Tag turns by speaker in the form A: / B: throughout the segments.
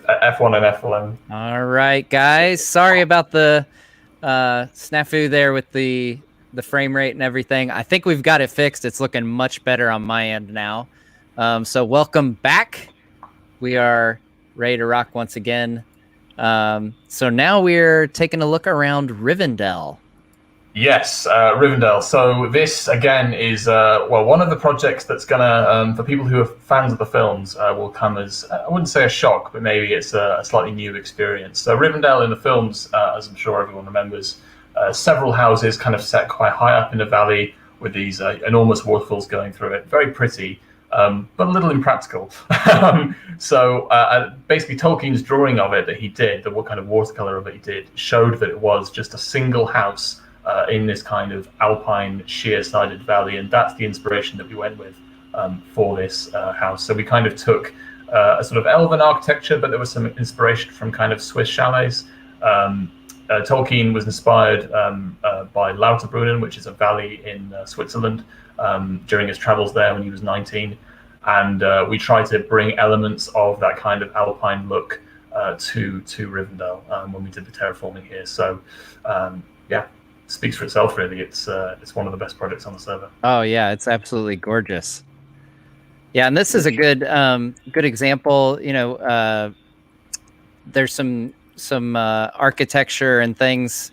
A: F1 and F11.
B: All right, guys. Sorry about the snafu there with the frame rate and everything. I think we've got it fixed. It's looking much better on my end now. So welcome back. We are ready to rock once again. So now we're taking a look around Rivendell.
A: Yes, Rivendell. So this, again, is, one of the projects that's going to, for people who are fans of the films, will come as, I wouldn't say a shock, but maybe it's a slightly new experience. So Rivendell in the films, as I'm sure everyone remembers, several houses kind of set quite high up in the valley with these enormous waterfalls going through it. Very pretty, but a little impractical. So basically Tolkien's drawing of it that he did, what kind of watercolor of it he did, showed that it was just a single house in this kind of alpine, sheer-sided valley, and that's the inspiration that we went with for this house. So we kind of took a sort of elven architecture, but there was some inspiration from kind of Swiss chalets. Tolkien was inspired by Lauterbrunnen, which is a valley in Switzerland, during his travels there when he was 19. And we tried to bring elements of that kind of alpine look to Rivendell when we did the terraforming here. So, yeah. Speaks for itself, really. It's one of the best projects on the server.
B: Oh yeah, it's absolutely gorgeous. Yeah, and this is a good example. You know, there's some architecture and things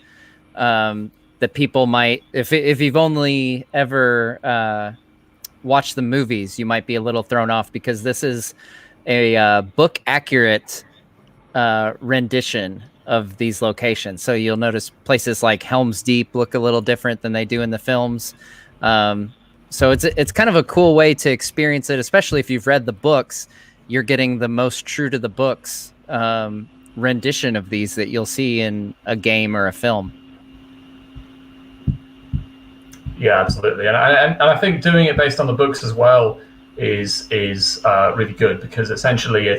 B: that people might, if you've only ever watched the movies, you might be a little thrown off because this is a book accurate rendition of these locations. So you'll notice places like Helm's Deep look a little different than they do in the films. So it's kind of a cool way to experience it, especially if you've read the books. You're getting the most true to the books rendition of these that you'll see in a game or a film.
A: Yeah, absolutely. And I think doing it based on the books as well is really good, because essentially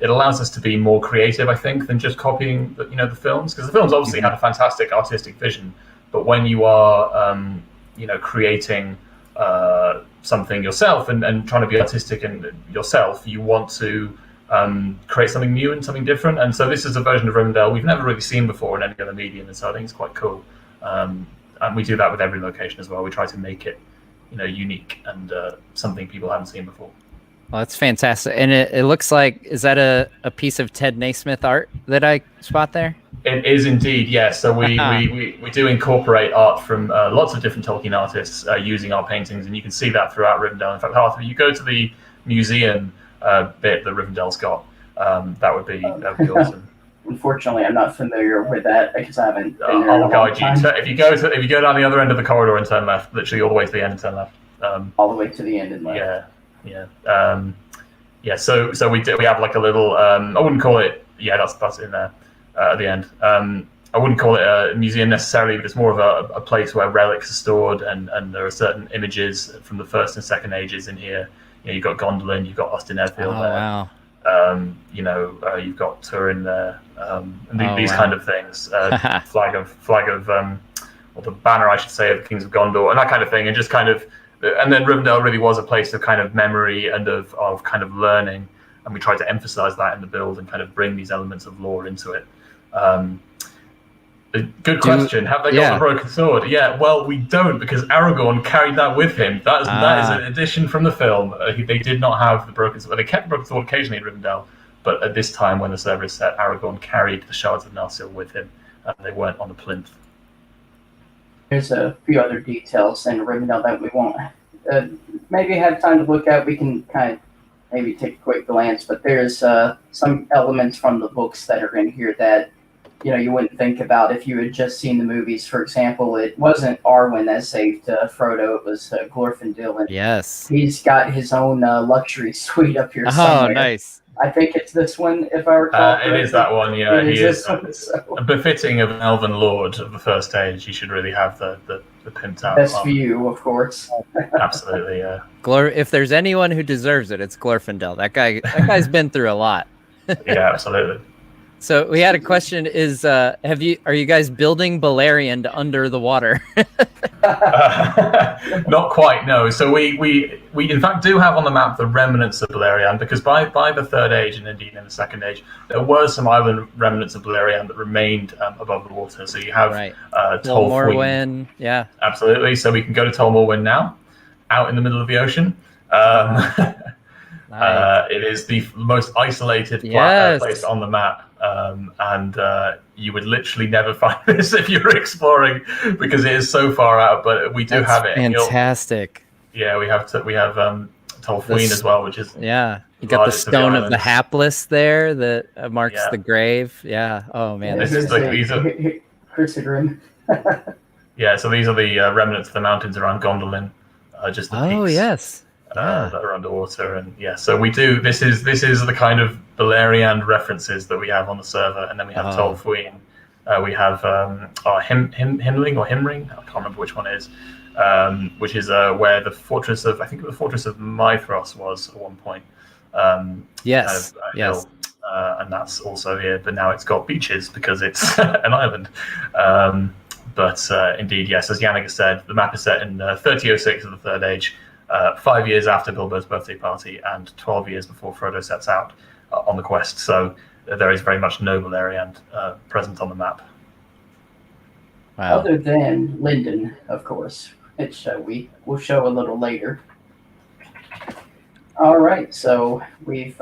A: it allows us to be more creative, I think, than just copying the films, because the films obviously had a fantastic artistic vision, but when you are creating something yourself and trying to be artistic and yourself, you want to create something new and something different. And so this is a version of Rivendell we've never really seen before in any other medium, and so I think it's quite cool. And we do that with every location as well. We try to make it unique and something people haven't seen before.
B: Well, that's fantastic. And it looks like, is that a piece of Ted Naismith art that I spot there?
A: It is indeed, yeah. So we do incorporate art from lots of different Tolkien artists using our paintings, and you can see that throughout Rivendell. In fact, Arthur, if you go to the museum bit that Rivendell's got, that would be awesome.
C: Unfortunately, I'm not familiar with that because I haven't been there.
A: I'll guide you. If you go down the other end of the corridor and turn left, literally all the way to the end and turn left.
C: All the way to the end and left.
A: Yeah. So we have like a little. I wouldn't call it. Yeah, that's in there at the end. I wouldn't call it a museum necessarily, but it's more of a place where relics are stored, and there are certain images from the first and second ages in here. You've got Gondolin, you've got Austin Airfield there.
B: Wow.
A: You've got Thorin there, and these kind of things. flag of, or the banner, I should say, of the Kings of Gondor, and that kind of thing, and just kind of. And then Rivendell really was a place of kind of memory and of kind of learning, and we tried to emphasize that in the build and kind of bring these elements of lore into it. Good question. Have they got the broken sword? Yeah, well, we don't, because Aragorn carried that with him. That is an addition from the film. They did not have the broken sword. They kept the broken sword occasionally in Rivendell, but at this time when the server is set, Aragorn carried the shards of Narsil with him. They weren't on the plinth.
C: There's a few other details in Rivendell that we won't maybe have time to look at. We can kind of maybe take a quick glance, but there's some elements from the books that are in here that you wouldn't think about if you had just seen the movies. For example, it wasn't Arwen that saved Frodo; it was Glorfindel, and
B: yes,
C: he's got his own luxury suite up here somewhere.
B: Oh, nice.
C: I think it's this one, if I recall.
A: It is that one, yeah.
C: He is
A: befitting of an elven lord of the first age. He should really have the pimped out.
C: Best view, of course.
A: Absolutely, yeah.
B: If there's anyone who deserves it, it's Glorfindel. That guy's been through a lot.
A: Yeah, absolutely.
B: So we had a question: are you guys building Balerion under the water?
A: Not quite, no. So we in fact do have on the map the remnants of Beleriand, because by the Third Age and indeed in the Second Age, there were some island remnants of Beleriand that remained above the water. So you have
B: Tol
A: Fuin.
B: Morwen, yeah,
A: absolutely. So we can go to Tol Morwen now, out in the middle of the ocean.
B: Nice.
A: It is the most isolated place on the map, and you would literally never find this if you were exploring, because it is so far out. But we do have it.
B: Fantastic.
A: Yeah, we have Tol Fuin as well, which is
B: you got the stone of the hapless there that marks the grave. Yeah. Oh man,
A: this is these are
C: Chrysagram.
A: Yeah, so these are the remnants of the mountains around Gondolin, just the peaks.
B: Yes.
A: That are underwater, and so we do. This is the kind of Beleriand references that we have on the server, and then we have Tol Fuin. We have Himling or Himring. I can't remember which one it is. Which is where the fortress of Mithros was at one point.
B: Yes.
A: And that's also here, but now it's got beaches because it's an island. But indeed, yes, as Yannick has said, the map is set in 3006 of the Third Age. 5 years after Bilbo's birthday party and 12 years before Frodo sets out on the quest. So there is very much no Beleriand present on the map.
B: Wow.
C: Other than Lindon, of course, which we'll show a little later. All right, so we've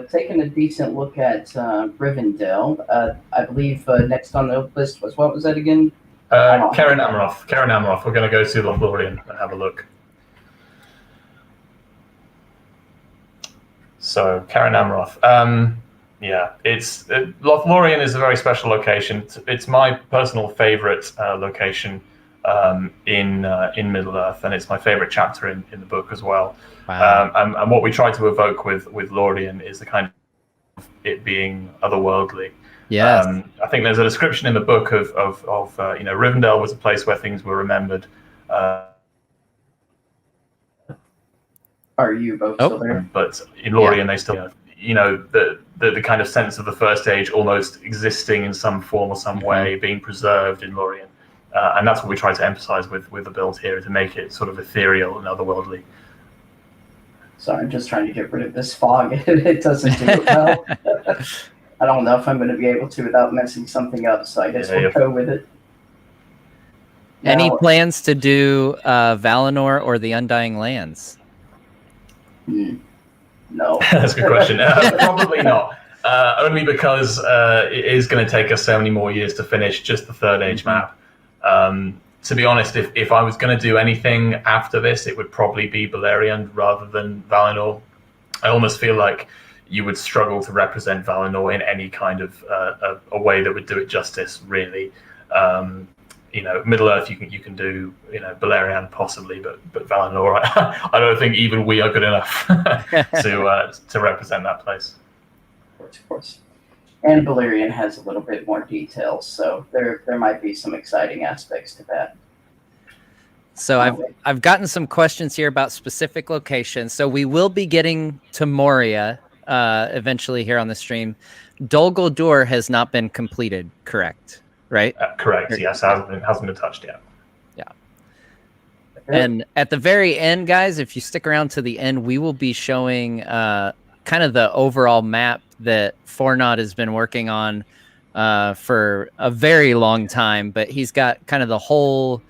C: taken a decent look at Rivendell. I believe next on the list was, what was that again?
A: Cerin Amroth. Cerin Amroth. We're going to go to Lothlorien and have a look. So, Cerin Amroth. Lothlorien is a very special location. It's my personal favorite location in Middle-earth, and it's my favorite chapter in the book as well.
B: Wow.
A: And what we try to evoke with Lorien is the kind of it being otherworldly.
B: Yes.
A: I think there's a description in the book of Rivendell was a place where things were remembered.
C: Are you both still there?
A: But in Lorien, they still, the kind of sense of the First Age almost existing in some form or some way, being preserved in Lorien. And that's what we try to emphasize with the build here, to make it sort of ethereal and otherworldly.
C: So I'm just trying to get rid of this fog. It doesn't do it well. I don't know if I'm going to be able to without messing something up, so I guess we'll go with it.
B: Any plans to do Valinor or the Undying Lands?
C: No.
A: That's a good question. Probably not. Only because it is going to take us so many more years to finish just the Third Age map. To be honest, if I was going to do anything after this, it would probably be Beleriand rather than Valinor. I almost feel like you would struggle to represent Valinor in any kind of a way that would do it justice, really. Middle-earth you can do, Beleriand possibly, but Valinor, I don't think even we are good enough to represent that place.
C: Of course. And Beleriand has a little bit more details, so there might be some exciting aspects to that.
B: So I've gotten some questions here about specific locations. So we will be getting to Moria eventually here on the stream. Dol Guldur has not been completed, correct? Right?
A: Correct. Yes, hasn't been touched yet.
B: Yeah. And at the very end, guys, if you stick around to the end, we will be showing kind of the overall map that Fornod has been working on for a very long time. But he's got kind of the whole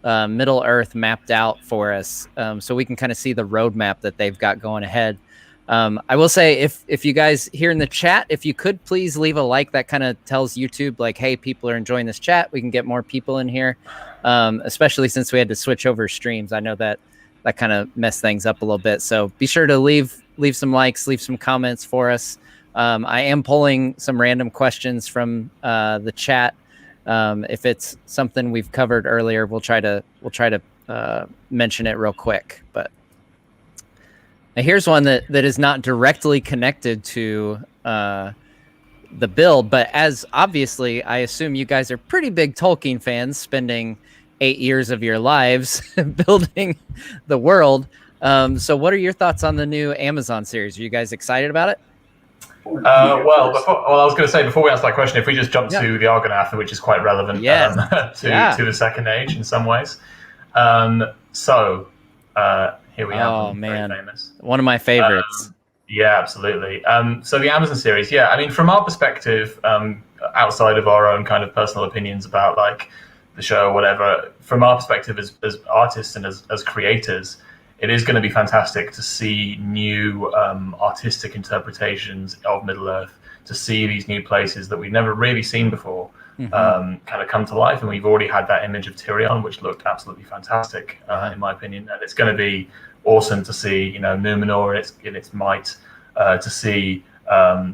B: Middle Earth mapped out for us, so we can kind of see the roadmap that they've got going ahead. I will say, if you guys here in the chat, if you could please leave a like, that kind of tells YouTube like, hey, people are enjoying this chat. We can get more people in here, especially since we had to switch over streams. I know that kind of messed things up a little bit. So be sure to leave some likes, leave some comments for us. I am pulling some random questions from the chat. If it's something we've covered earlier, we'll try to mention it real quick. But now here's one that is not directly connected to the build, but as obviously, I assume you guys are pretty big Tolkien fans, spending 8 years of your lives building the world. So what are your thoughts on the new Amazon series? Are you guys excited about it?
A: I was going to say, before we answer that question, if we just jump to the Argonath, which is quite relevant to the Second Age in some ways. So here we have
B: Oh
A: them,
B: man,
A: very famous.
B: one of my favorites.
A: Yeah, absolutely. So the Amazon series, yeah, I mean, from our perspective, outside of our own kind of personal opinions about like the show or whatever, from our perspective as artists and as creators, it is going to be fantastic to see new artistic interpretations of Middle-earth, to see these new places that we've never really seen before kind of come to life. And we've already had that image of Tyrion, which looked absolutely fantastic, in my opinion. And it's going to be awesome to see, you know, Numenor in its might, to see,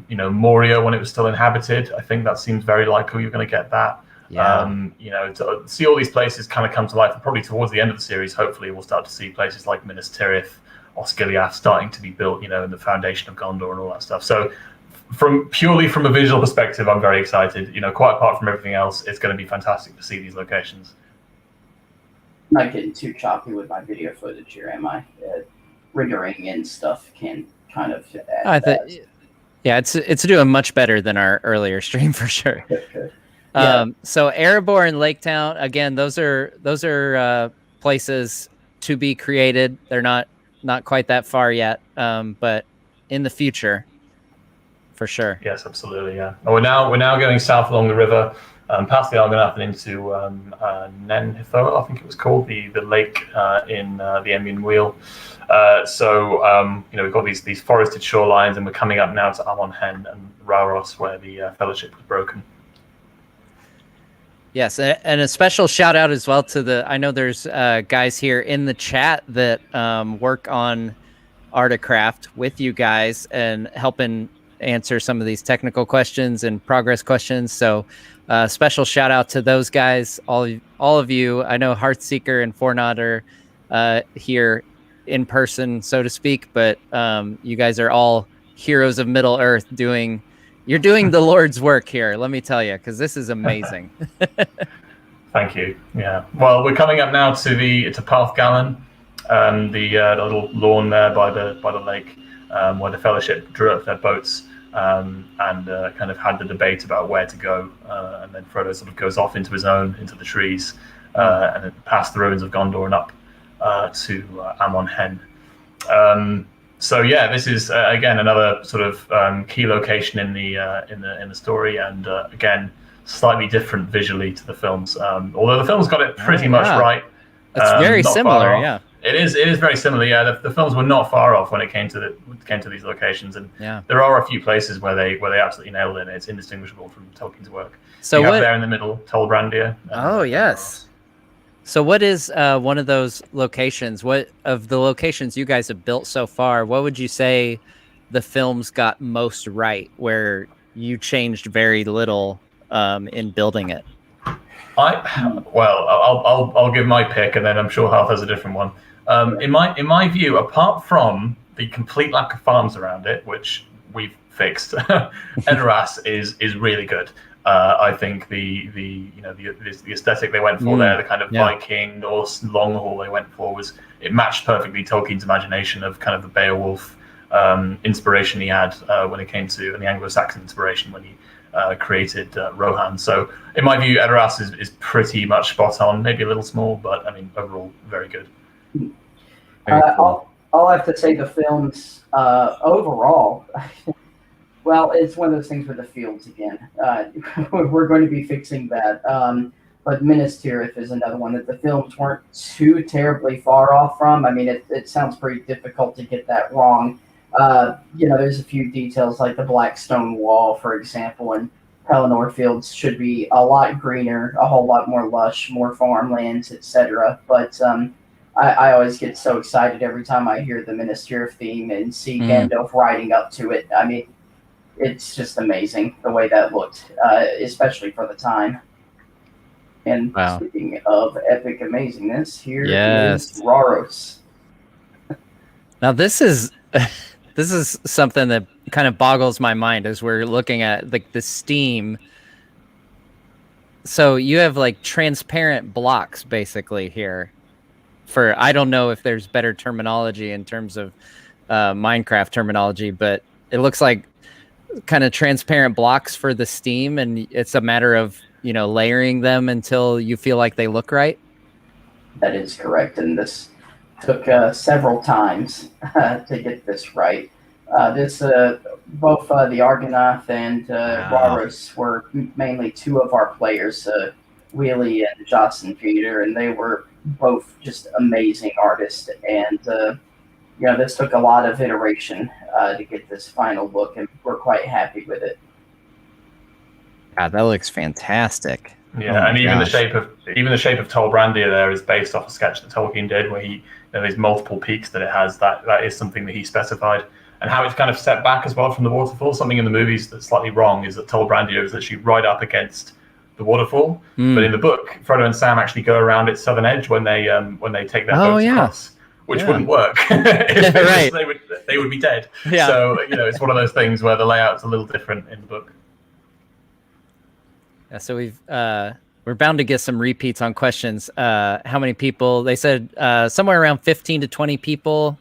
A: you know, Moria when it was still inhabited. I think that seems very likely you're going to get that.
B: Yeah.
A: You know, to see all these places kind of come to life, and probably towards the end of the series, hopefully we'll start to see places like Minas Tirith, Osgiliath starting to be built, you know, in the foundation of Gondor and all that stuff. So purely from a visual perspective, I'm very excited. You know, quite apart from everything else, it's going to be fantastic to see these locations.
C: I'm not getting too choppy with my video footage here, am I? Rendering and stuff can kind of add
B: yeah, it's doing much better than our earlier stream for sure.
C: Good. Yeah.
B: So Erebor and Lake Town, again, those are places to be created. They're not quite that far yet, but in the future, for sure.
A: Yes, absolutely. Yeah. We're now going south along the river, past the Argonath and into Nenhithor, I think it was called, the lake in the Emyn Wheel. So you know, we've got these forested shorelines, and we're coming up now to Amon Hen and Rauros, where the Fellowship was broken.
B: Yes, and a special shout out as well to I know there's guys here in the chat that work on ArdaCraft with you guys and helping answer some of these technical questions and progress questions. So special shout out to those guys, all of you. I know Heartseeker and Fornod are here in person, so to speak, but you guys are all heroes of Middle Earth You're doing the Lord's work here, let me tell you, because this is amazing.
A: Thank you. Yeah. Well, we're coming up now to Path Gallen, the little lawn there by the lake, where the Fellowship drew up their boats and kind of had the debate about where to go. And then Frodo sort of goes off into the trees, and then past the ruins of Gondor and up to Amon Hen. So yeah, this is again another sort of key location in the story, and again slightly different visually to the films. Although the films got it pretty much right.
B: It's very similar, yeah.
A: It is very similar. Yeah, the films were not far off when it came to these locations, and there are a few places where they absolutely nailed it. It's indistinguishable from Tolkien's work. So you have there in the middle, Tol Brandir.
B: Oh yes. So what is one of those locations? What of the locations you guys have built so far, what would you say the films got most right, where you changed very little in building it?
A: I'll give my pick, and then I'm sure Half has a different one. In my view, apart from the complete lack of farms around it, which we've fixed, Edoras is really good. I think the aesthetic they went for there, the kind of Viking Norse long haul they went for, it matched perfectly Tolkien's imagination of kind of the Beowulf inspiration he had when it came to, and the Anglo-Saxon inspiration when he created Rohan. So in my view, Edoras is pretty much spot on. Maybe a little small, but I mean overall very good.
C: Cool. I'll have to say the films overall. Well, it's one of those things with the fields again. We're going to be fixing that. But Minas Tirith is another one that the films weren't too terribly far off from. I mean, it sounds pretty difficult to get that wrong. There's a few details like the Black Stone Wall, for example, and Pelennor Fields should be a lot greener, a whole lot more lush, more farmlands, etc. But I always get so excited every time I hear the Minas Tirith theme and see Gandalf riding up to it. I mean, it's just amazing the way that looked, especially for the time. And speaking of epic amazingness, here is Rauros.
B: Now this is something that kind of boggles my mind as we're looking at like the steam. So you have like transparent blocks basically here. For I don't know if there's better terminology in terms of Minecraft terminology, but it looks like kind of transparent blocks for the steam, and it's a matter of layering them until you feel like they look right.
C: That is correct, and this took several times to get this right. Both the Argonath and Rauros were mainly two of our players, Wheelie and Jocelyn Peter, and they were both just amazing artists. And this took a lot of iteration to get this final look, and we're quite happy with it.
B: God, that looks fantastic.
A: Yeah, and even the shape of Tol Brandir there is based off a sketch that Tolkien did, where there's multiple peaks that it has. That is something that he specified, and how it's kind of set back as well from the waterfall. Something in the movies that's slightly wrong is that Tol Brandir is actually right up against the waterfall, but in the book, Frodo and Sam actually go around its southern edge when they take their boats across, which wouldn't work.
B: Right.
A: They would be dead.
B: Yeah.
A: So it's one of those things where the layout's a little different in the book.
B: Yeah, so we're bound to get some repeats on questions. How many people? They said somewhere around 15 to 20 people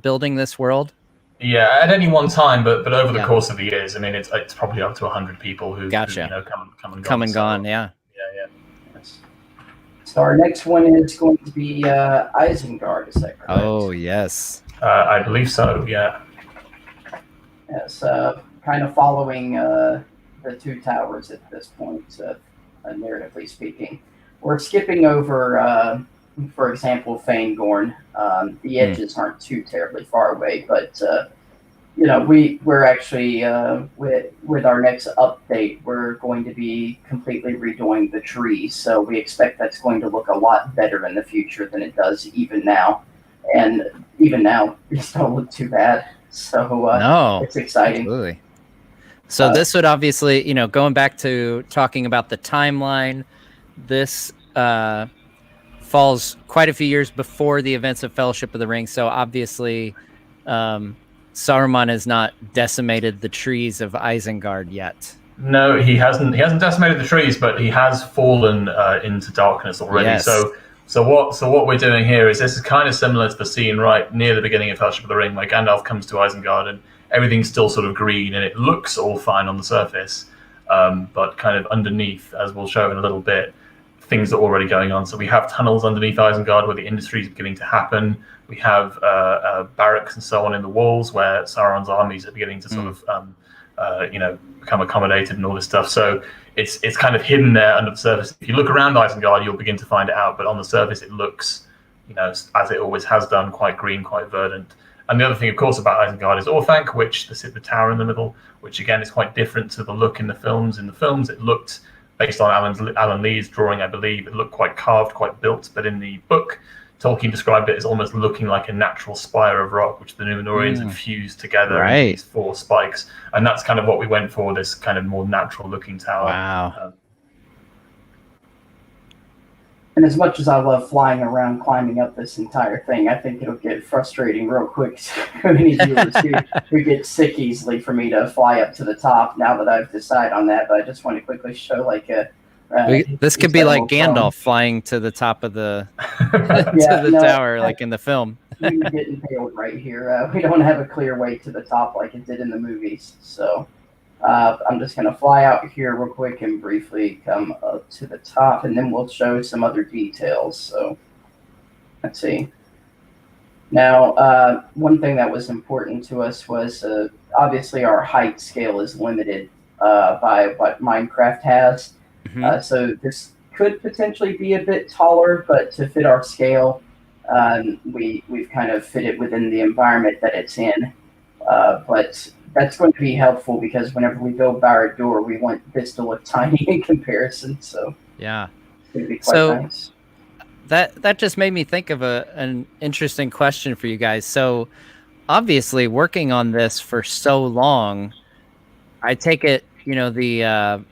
B: building this world.
A: Yeah, at any one time, but over the course of the years, I mean, it's probably up to 100 people who come and gone.
B: Yeah.
C: Yes. So our next one is going to be Isengard. Is that correct?
B: Oh yes.
A: I believe so. Yeah.
C: Yes. Kind of following the two towers at this point, narratively speaking. We're skipping over, for example, Fangorn. The edges aren't too terribly far away, but we're actually with our next update, we're going to be completely redoing the trees. So we expect that's going to look a lot better in the future than it does even now. And even now, these don't look too bad. So
B: no,
C: it's exciting.
B: Absolutely. So this would obviously, going back to talking about the timeline, this falls quite a few years before the events of Fellowship of the Ring. So obviously, Saruman has not decimated the trees of Isengard yet.
A: No, he hasn't. He hasn't decimated the trees, but he has fallen into darkness already.
B: Yes.
A: So what we're doing here is this is kind of similar to the scene right near the beginning of Fellowship of the Ring, where Gandalf comes to Isengard and everything's still sort of green and it looks all fine on the surface, but kind of underneath, as we'll show in a little bit, things are already going on. So we have tunnels underneath Isengard where the industry is beginning to happen. We have barracks and so on in the walls where Sauron's armies are beginning to sort of become accommodated and all this stuff. So it's kind of hidden there under the surface. If you look around Isengard, you'll begin to find it out. But on the surface, it looks, as it always has done, quite green, quite verdant. And the other thing, of course, about Isengard is Orthanc, which the tower in the middle, which again is quite different to the look in the films. In the films, it looked, based on Alan Lee's drawing, I believe, it looked quite carved, quite built. But in the book, Tolkien described it as almost looking like a natural spire of rock, which the Númenóreans had fused together into these 4 spikes. And that's kind of what we went for, this kind of more natural-looking tower.
B: Wow.
C: And as much as I love flying around, climbing up this entire thing, I think it'll get frustrating real quick to many viewers who get sick easily for me to fly up to the top now that I've decided on that. But I just want to quickly show
B: this could be like Gandalf flying to the top of the tower, like in the film.
C: You're getting impaled right here. We don't have a clear way to the top like it did in the movies. So I'm just going to fly out here real quick and briefly come up to the top, and then we'll show some other details. So let's see. Now, one thing that was important to us was obviously our height scale is limited by what Minecraft has. So this could potentially be a bit taller, but to fit our scale, we've kind of fit it within the environment that it's in. But that's going to be helpful because whenever we build Barad-dûr, we want this to look tiny in comparison. So
B: yeah,
C: it's going to be quite nice.
B: That just made me think of an interesting question for you guys. So obviously working on this for so long, I take it, the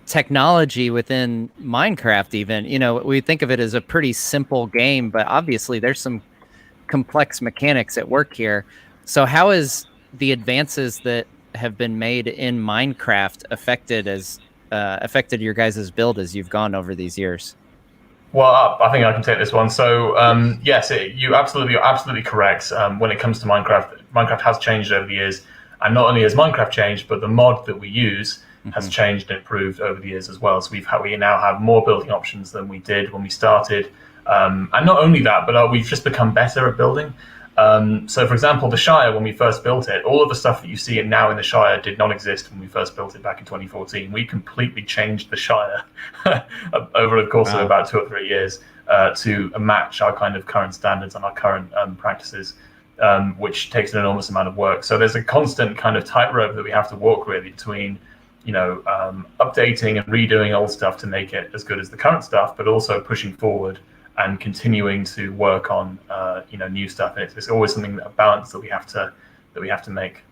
B: technology within Minecraft even, we think of it as a pretty simple game, but obviously there's some complex mechanics at work here. So how is the advances that have been made in Minecraft affected your guys' build as you've gone over these years?
A: Well, I think I can take this one. So, yes, you're absolutely correct. When it comes to Minecraft has changed over the years. And not only has Minecraft changed, but the mod that we use has changed and improved over the years as well. So we now have more building options than we did when we started. And not only that, but we've just become better at building. So, for example, the Shire, when we first built it, all of the stuff that you see now in the Shire did not exist when we first built it back in 2014. We completely changed the Shire over the course of about 2 or 3 years to match our kind of current standards and our current practices, which takes an enormous amount of work. So there's a constant kind of tightrope that we have to walk really between, updating and redoing old stuff to make it as good as the current stuff, but also pushing forward and continuing to work on new stuff. And it's always something, a balance that we have to make.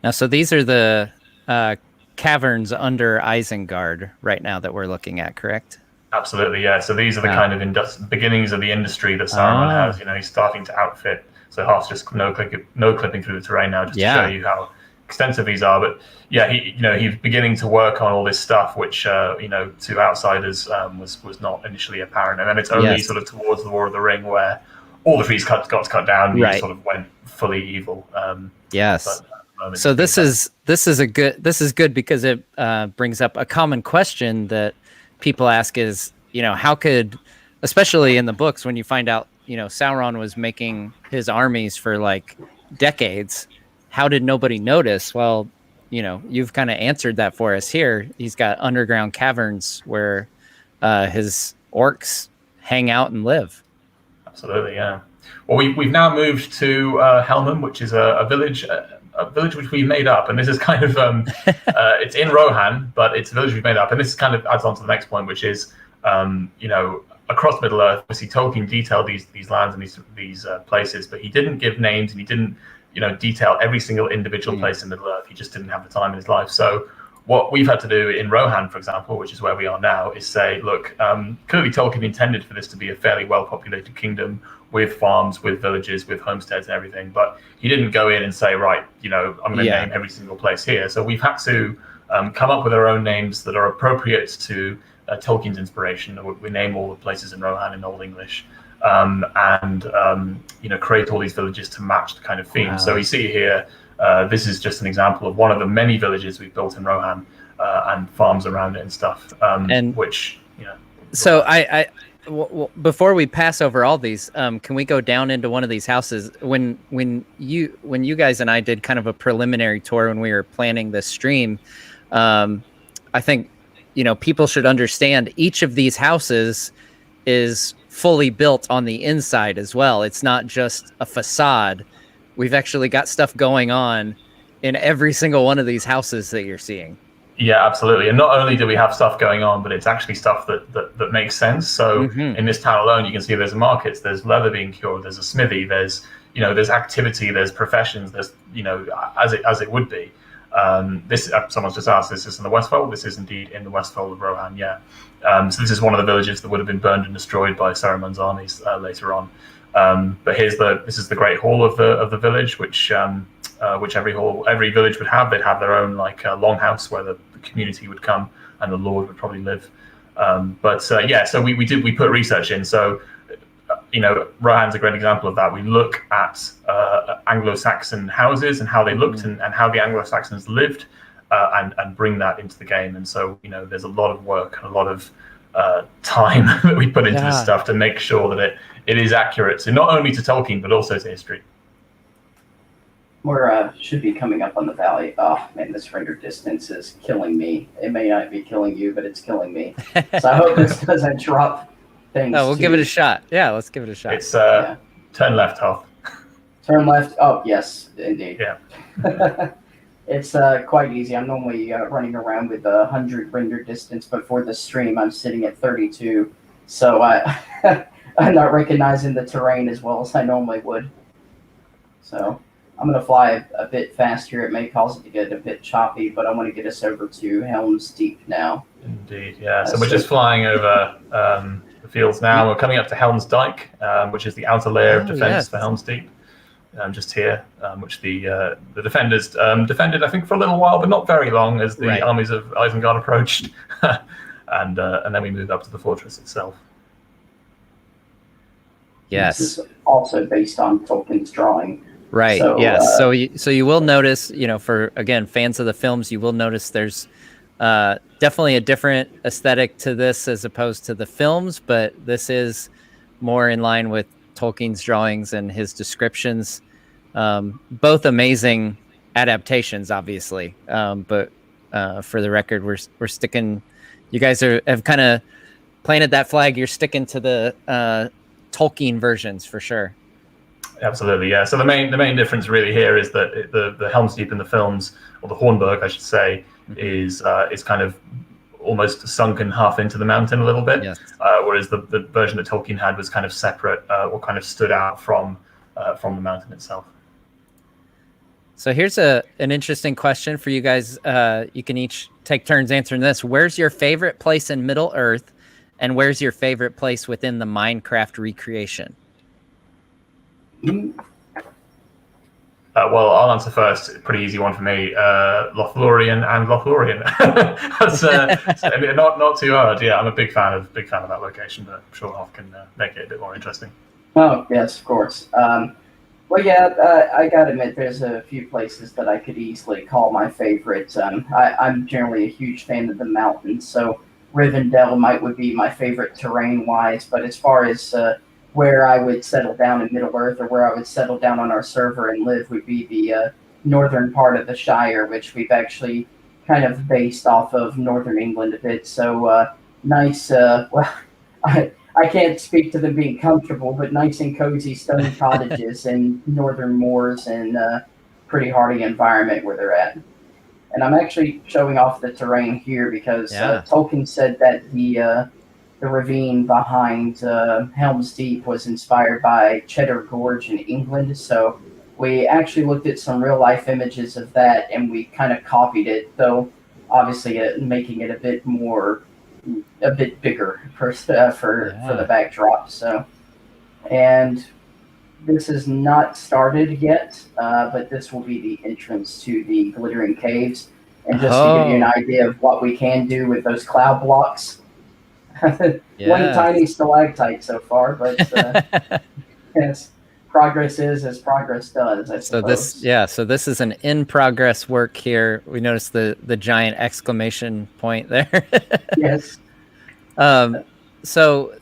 B: Now, so these are the caverns under Isengard right now that we're looking at, correct?
A: Absolutely, yeah. So these are the kind of beginnings of the industry that Saruman has. He's starting to outfit. So Half's just no clipping through the terrain now, just to show you how extensive these are. But yeah, he's beginning to work on all this stuff, which to outsiders was not initially apparent. And then it's only sort of towards the War of the Ring where all the trees got cut down, and he sort of went fully evil.
B: So this is good because it brings up a common question that people ask is, how could, especially in the books, when you find out, Sauron was making his armies for like decades, how did nobody notice? Well, you've kind of answered that for us here. He's got underground caverns where his orcs hang out and live.
A: Absolutely, yeah. Well, we've now moved to Helm, which is a village which we made up, and this is kind of it's in Rohan, but it's a village we've made up, and this kind of adds on to the next point, which is across Middle Earth, obviously Tolkien detailed these lands and these places, but he didn't give names and he didn't detail every single individual place in Middle Earth. He just didn't have the time in his life. So what we've had to do in Rohan, for example, which is where we are now, is say, look, clearly Tolkien intended for this to be a fairly well-populated kingdom with farms, with villages, with homesteads and everything, but he didn't go in and say, right, I'm going to name every single place here. So we've had to come up with our own names that are appropriate to Tolkien's inspiration. We name all the places in Rohan in Old English, and create all these villages to match the kind of theme. So we see here, this is just an example of one of the many villages we've built in Rohan, and farms around it and stuff.
B: So before we pass over all these, can we go down into one of these houses? When you guys and I did kind of a preliminary tour when we were planning this stream, I think people should understand each of these houses is fully built on the inside as well. It's not just a facade. We've actually got stuff going on in every single one of these houses that you're seeing.
A: Yeah, absolutely. And not only do we have stuff going on, but it's actually stuff that makes sense. So in this town alone, you can see there's markets, there's leather being cured, there's a smithy, there's activity, there's professions, there's as it would be. This someone's just asked, this is in the Westfold? This is indeed in the Westfold of Rohan, yeah. So this is one of the villages that would have been burned and destroyed by Saruman's armies later on. But this is the Great Hall of the village, which every village would have. They'd have their own longhouse where the community would come and the Lord would probably live. So we put research in. So Rohan's a great example of that. We look at Anglo-Saxon houses and how they looked and how the Anglo-Saxons lived, and bring that into the game. And so there's a lot of work and a lot of time that we put into this stuff to make sure that it is accurate, so not only to Tolkien but also to history.
C: Moria should be coming up on the valley. Oh man, this render distance is killing me. It may not be killing you, but it's killing me. So I hope this doesn't drop things.
B: Oh, we'll give it a shot. Yeah, let's give it a shot.
A: It's turn left, Half.
C: Turn left. Oh yes, indeed.
A: Yeah.
C: It's quite easy. I'm normally running around with 100 render distance, but for the stream, I'm sitting at 32. So I'm not recognizing the terrain as well as I normally would. So I'm going to fly a bit faster. It may cause it to get a bit choppy, but I want to get us over to Helm's Deep now.
A: Indeed, yeah. So we're just flying over the fields now. We're coming up to Helm's Dyke, which is the outer layer of defense for Helm's Deep. Just here, which the defenders defended, I think, for a little while, but not very long, as the armies of Isengard approached, and then we moved up to the fortress itself.
B: Yes.
C: This is also based on Tolkien's drawing.
B: Right.
C: So,
B: Yes. So you will notice, for again fans of the films, you will notice there's definitely a different aesthetic to this as opposed to the films, but this is more in line with Tolkien's drawings and his descriptions. Both amazing adaptations, obviously. But for the record, we're sticking. You guys have kind of planted that flag. You're sticking to the Tolkien versions for sure.
A: Absolutely, yeah. So the main difference really here is that the Helm's Deep in the films, or the Hornburg, I should say, is kind of almost sunken half into the mountain a little bit.
B: Yes.
A: Whereas the version that Tolkien had was kind of separate, or kind of stood out from the mountain itself.
B: So here's an interesting question for you guys. You can each take turns answering this. Where's your favorite place in Middle Earth, and where's your favorite place within the Minecraft recreation?
A: Well, I'll answer first. Pretty easy one for me. Lothlorien and Lothlorien. That's not too hard. Yeah, I'm a big fan of that location, but I'm sure Hoff can make it a bit more interesting.
C: Oh yes, of course. Well, yeah, I gotta admit, there's a few places that I could easily call my favorite. I'm generally a huge fan of the mountains, so Rivendell would be my favorite terrain-wise. But as far as where I would settle down in Middle Earth, or where I would settle down on our server and live, would be the northern part of the Shire, which we've actually kind of based off of northern England a bit. So nice. Well, I can't speak to them being comfortable, but nice and cozy stone cottages and northern moors, and pretty hardy environment where they're at. And I'm actually showing off the terrain here because Tolkien said that the ravine behind Helm's Deep was inspired by Cheddar Gorge in England. So we actually looked at some real life images of that, and we kind of copied it, though obviously making it a bit bigger for the backdrop. So, and this is not started yet, but this will be the entrance to the Glittering Caves. And just to give you an idea of what we can do with those cloud blocks, one tiny stalactite so far, but yes, progress is as progress does, I suppose.
B: So this is an in progress work here. We noticed the giant exclamation point there.
C: Yes.
B: So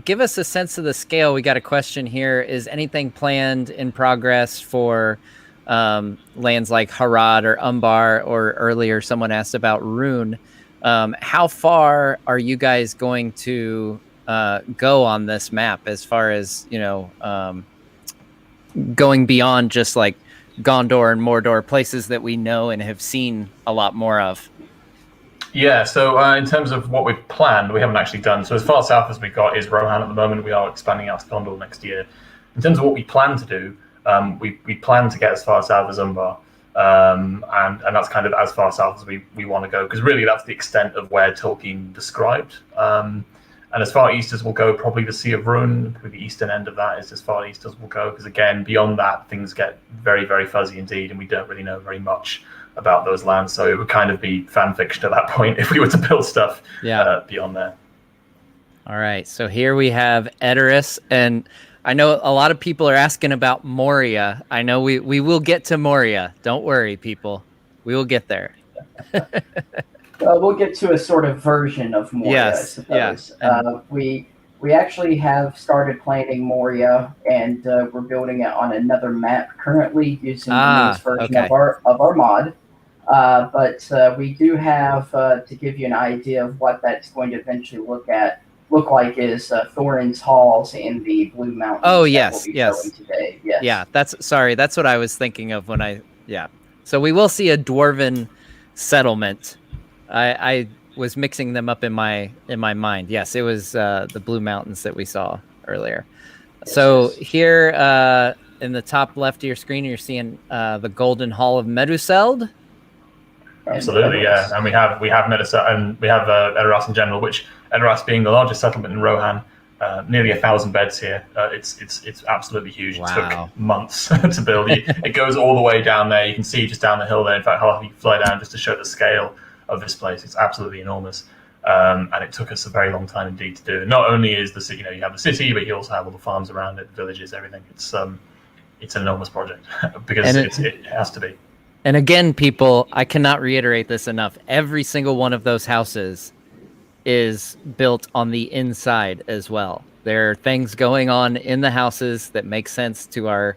B: give us a sense of the scale. We got a question here. Is anything planned in progress for lands like Harad or Umbar, or earlier someone asked about Rune? How far are you guys going to go on this map, as far as, going beyond just like Gondor and Mordor, places that we know and have seen a lot more of?
A: Yeah, so in terms of what we've planned, we haven't actually done. So as far south as we got is Rohan at the moment. We are expanding out to Gondor next year. In terms of what we plan to do, we plan to get as far south as Umbar. And that's kind of as far south as we want to go, because really that's the extent of where Tolkien described. And as far east as we'll go, probably the Sea of Ruin, the eastern end of that is as far east as we'll go, because again, beyond that, things get very, very fuzzy indeed, and we don't really know very much about those lands. So it would kind of be fan fiction at that point if we were to build stuff beyond there.
B: All right, so here we have Edoras, and I know a lot of people are asking about Moria. I know we will get to Moria. Don't worry, people. We will get there.
C: We'll get to a sort of version of Moria, I suppose.
B: Yeah.
C: We actually have started planning Moria, and we're building it on another map currently using the newest version of our mod. But we do have, to give you an idea of what that's going to eventually look like, is Thorin's Halls in the Blue Mountains.
B: Oh, yes,
C: yes. Today. Yes.
B: Yeah, that's what I was thinking of when So we will see a dwarven settlement. I was mixing them up in my mind. Yes, it was the Blue Mountains that we saw earlier. Yes, so here in the top left of your screen, you're seeing the Golden Hall of Meduseld.
A: Absolutely, yeah. And we have Meduseld, and we have Edoras in general, which Edoras being the largest settlement in Rohan, nearly 1,000 beds here. It's absolutely huge. Wow. It took months to build. It goes all the way down there. You can see just down the hill there. In fact, I'll have you fly down just to show the scale of this place. It's absolutely enormous, and it took us a very long time indeed to do. Not only is the city, you have the city, but you also have all the farms around it, the villages, everything. it's an enormous project because
B: And
A: it has to be.
B: And again, people, I cannot reiterate this enough. Every single one of those houses is built on the inside as well. There are things going on in the houses that make sense to our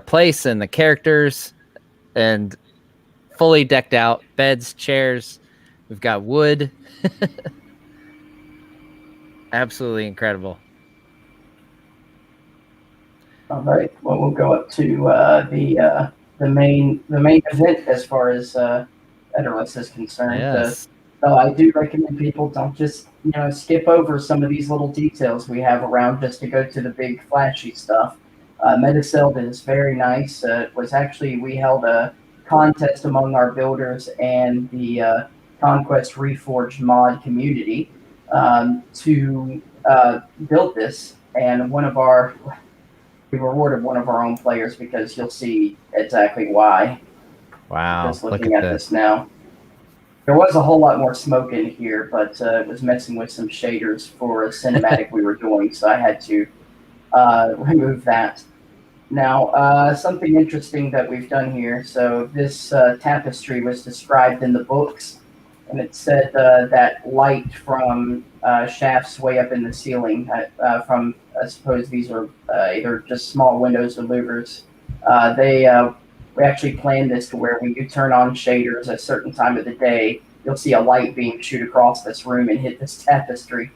B: place and the characters, and fully decked out beds, chairs. We've got wood. Absolutely incredible.
C: All right. Well, we'll go up to the main event as far as Edoras is concerned.
B: Yes.
C: So I do recommend people don't just skip over some of these little details we have around just to go to the big flashy stuff. Medicilled is very nice. It was actually, we held a contest among our builders and the Conquest Reforged mod community to build this, and we rewarded one of our own players because you'll see exactly why.
B: Wow.
C: Just looking at this now. There was a whole lot more smoke in here, but it was messing with some shaders for a cinematic we were doing, so I had to remove that. Now, something interesting that we've done here. So this tapestry was described in the books, and it said that light from shafts way up in the ceiling from, I suppose these are either just small windows or louvers. We actually planned this to where when you turn on shaders at a certain time of the day, you'll see a light beam shoot across this room and hit this tapestry.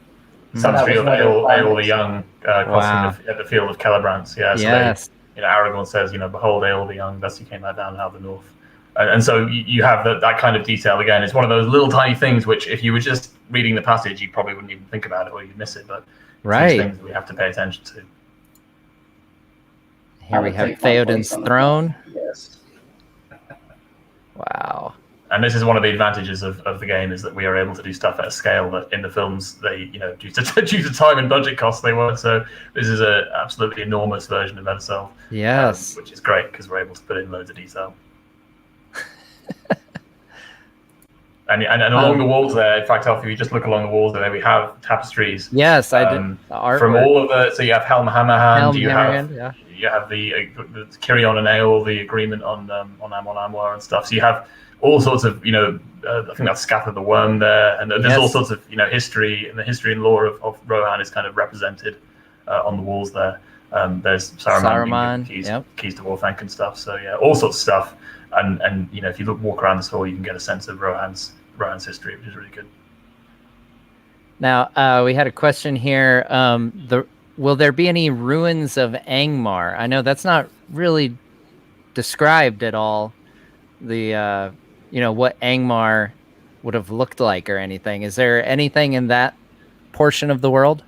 A: Sounds real. Ael the Young crossing the field of Celebrants. Yeah. So
B: yes.
A: Aragorn says, behold, Ael the Young, thus he came out down out of the north. And so you have that kind of detail again. It's one of those little tiny things which, if you were just reading the passage, you probably wouldn't even think about it or you'd miss it. But
B: right,
A: things that we have to pay attention to.
B: Here we have Theoden's throne.
C: Yes.
B: Wow.
A: And this is one of the advantages of the game, is that we are able to do stuff at a scale that in the films they, due to time and budget costs, they weren't. So this is an absolutely enormous version of Medicilled.
B: Yes.
A: Which is great because we're able to put in loads of detail. and along the walls there, in fact, if you just look along the walls there, we have tapestries.
B: Yes, I did.
A: From all of the, so you have Helm Hammerhand, you have the Kirion and Ael, the agreement on Amon Amor and stuff. So you have all sorts of, I think that's Scatha the Worm there, and there's all sorts of, history, and the history and lore of Rohan is kind of represented on the walls there. There's Saruman keys to Orthanc and stuff. So yeah, all sorts of stuff. And if you walk around this hall, you can get a sense of Rohan's history, which is really good.
B: Now, we had a question here. Will there be any ruins of Angmar? I know that's not really described at all. The what Angmar would have looked like or anything. Is there anything in that portion of the world?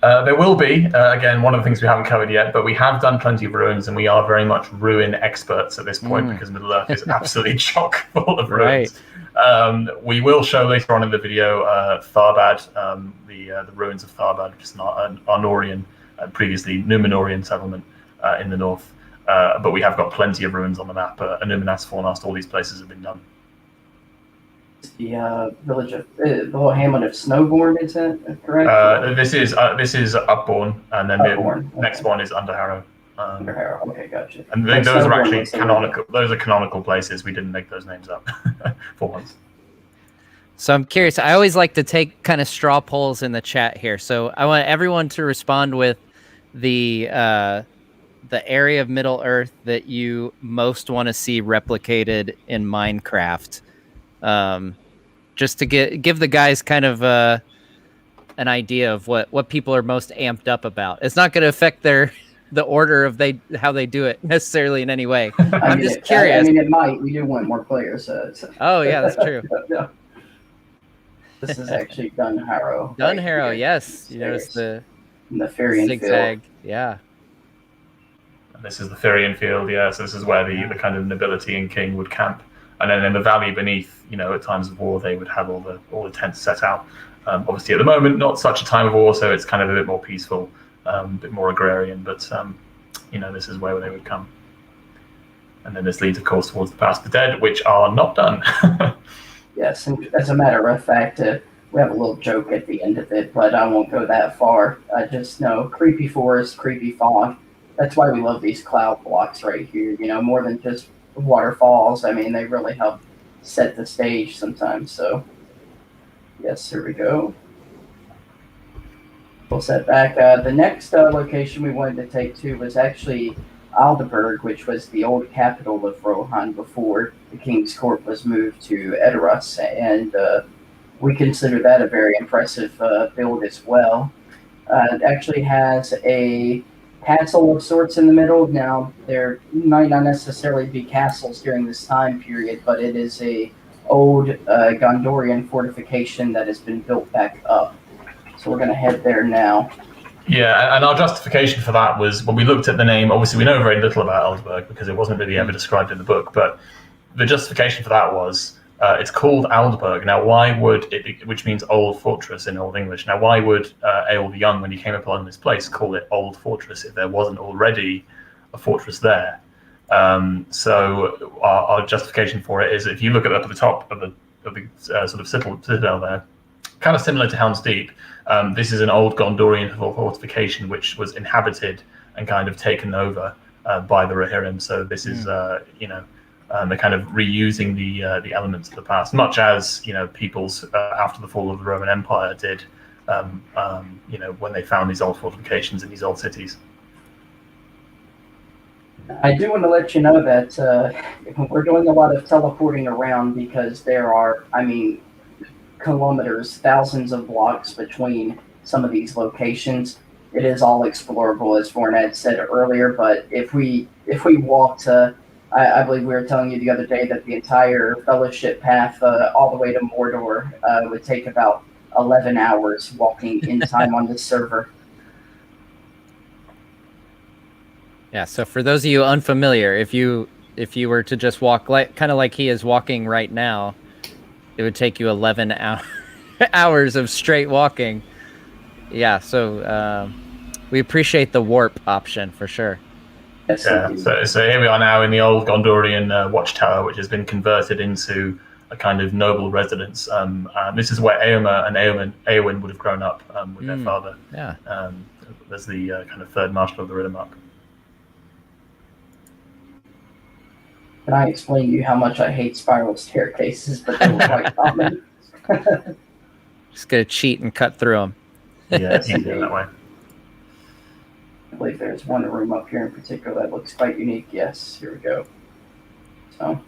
A: There will be, again, one of the things we haven't covered yet, but we have done plenty of ruins, and we are very much ruin experts at this point because Middle-earth is absolutely chock full of ruins. Right. We will show later on in the video Tharbad, the ruins of Tharbad, which is an Arnorian, previously Numenorian settlement in the north. But we have got plenty of ruins on the map. Annuminas, Fornast, all these places have been done.
C: The village of the little hamlet of Snowbourne, is that correct?
A: This is Upbourne, and then the next one is Underharrow.
C: Underharrow, okay, gotcha.
A: And those are actually canonical. Those are canonical places. We didn't make those names up for once.
B: So I'm curious. I always like to take kind of straw polls in the chat here. So I want everyone to respond with the area of Middle Earth that you most want to see replicated in Minecraft. Just to give the guys kind of an idea of what people are most amped up about. It's not going to affect the order of how they do it necessarily in any way. I'm just curious.
C: It might. We do want more players.
B: Oh yeah, that's true.
C: Yeah. This is actually Dunharrow.
B: Dunharrow, right, yes. You notice the
C: Ferian
B: zigzag.
C: Field.
B: Yeah.
A: And this is the Ferian Field. Yeah. So this is where the kind of nobility and king would camp. And then in the valley beneath, at times of war, they would have all the tents set out. Obviously, at the moment, not such a time of war, so it's kind of a bit more peaceful, a bit more agrarian. But this is where they would come. And then this leads, of course, towards the Pass of the Dead, which are not done.
C: Yes, and as a matter of fact, we have a little joke at the end of it, but I won't go that far. I just know creepy forest, creepy fog. that's why we love these cloud blocks right here. You know, more than just waterfalls. I mean, they really help set the stage sometimes. So, yes, here we go. We'll set back. The next location we wanted to take to was actually Aldburg, which was the old capital of Rohan before the King's Court was moved to Edoras, and we consider that a very impressive build as well. It actually has a castle of sorts in the middle. Now, there might not necessarily be castles during this time period, but it is a old Gondorian fortification that has been built back up. So we're going to head there now.
A: Yeah, and our justification for that was when we looked at the name. Obviously, we know very little about Aldburg because it wasn't really ever described in the book. But the justification for that was it's called Aldburg. Now, why would it, be, which means old fortress in Old English? Now, why would Eorl the Young, when he came upon this place, call it Old Fortress if there wasn't already a fortress there? So our justification for it is if you look at the top of the sort of citadel there, kind of similar to Helm's Deep. This is an old Gondorian fortification which was inhabited and kind of taken over by the Rohirrim. So this is, they're kind of reusing the elements of the past, much as peoples after the fall of the Roman Empire did, when they found these old fortifications in these old cities.
C: I do want to let you know that we're doing a lot of teleporting around because there are, kilometers, thousands of blocks between some of these locations. It is all explorable, as Vornad said earlier, but if we walked, I believe we were telling you the other day that the entire Fellowship path all the way to Mordor would take about 11 hours walking in time on this server.
B: Yeah, so for those of you unfamiliar, if you were to just walk kind of like he is walking right now, it would take you 11 hours of straight walking. Yeah, so we appreciate the warp option for sure.
C: Yes,
A: yeah, so here we are now in the old Gondorian watchtower, which has been converted into a kind of noble residence. This is where Éomer and Éowyn would have grown up with their father.
B: Yeah.
A: As the kind of third marshal of the Riddermark.
C: Can I explain to you how much I hate spiral staircases, but they were quite common?
B: Just gonna cheat and cut through them.
A: Yeah, it's easier that way.
C: I believe there's one room up here in particular that looks quite unique. Yes, here we go. So,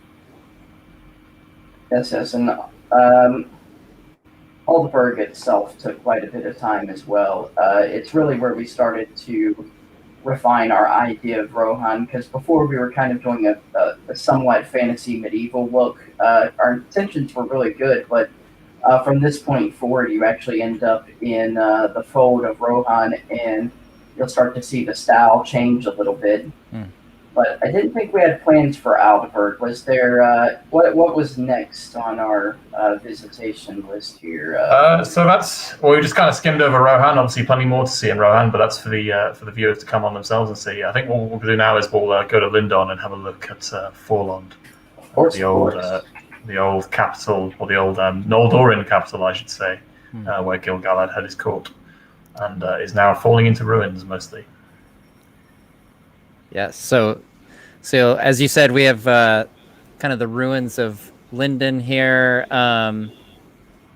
C: yes, and Aldburg itself took quite a bit of time as well. It's really where we started to refine our idea of Rohan, because before we were kind of doing a somewhat fantasy medieval look. Our intentions were really good, but from this point forward, you actually end up in the fold of Rohan, and you'll start to see the style change a little bit. But I didn't think we had plans for Aldburg. Was there? What was next on our visitation list here?
A: So we just kind of skimmed over Rohan. Obviously, plenty more to see in Rohan, but that's for the viewers to come on themselves and see. I think what we'll do now is we'll go to Lindon and have a look at Forlond, the old capital, or the old Noldorin capital, I should say, where Gil-galad had his court, and is now falling into ruins mostly.
B: Yes. So as you said, we have kind of the ruins of Lindon here. And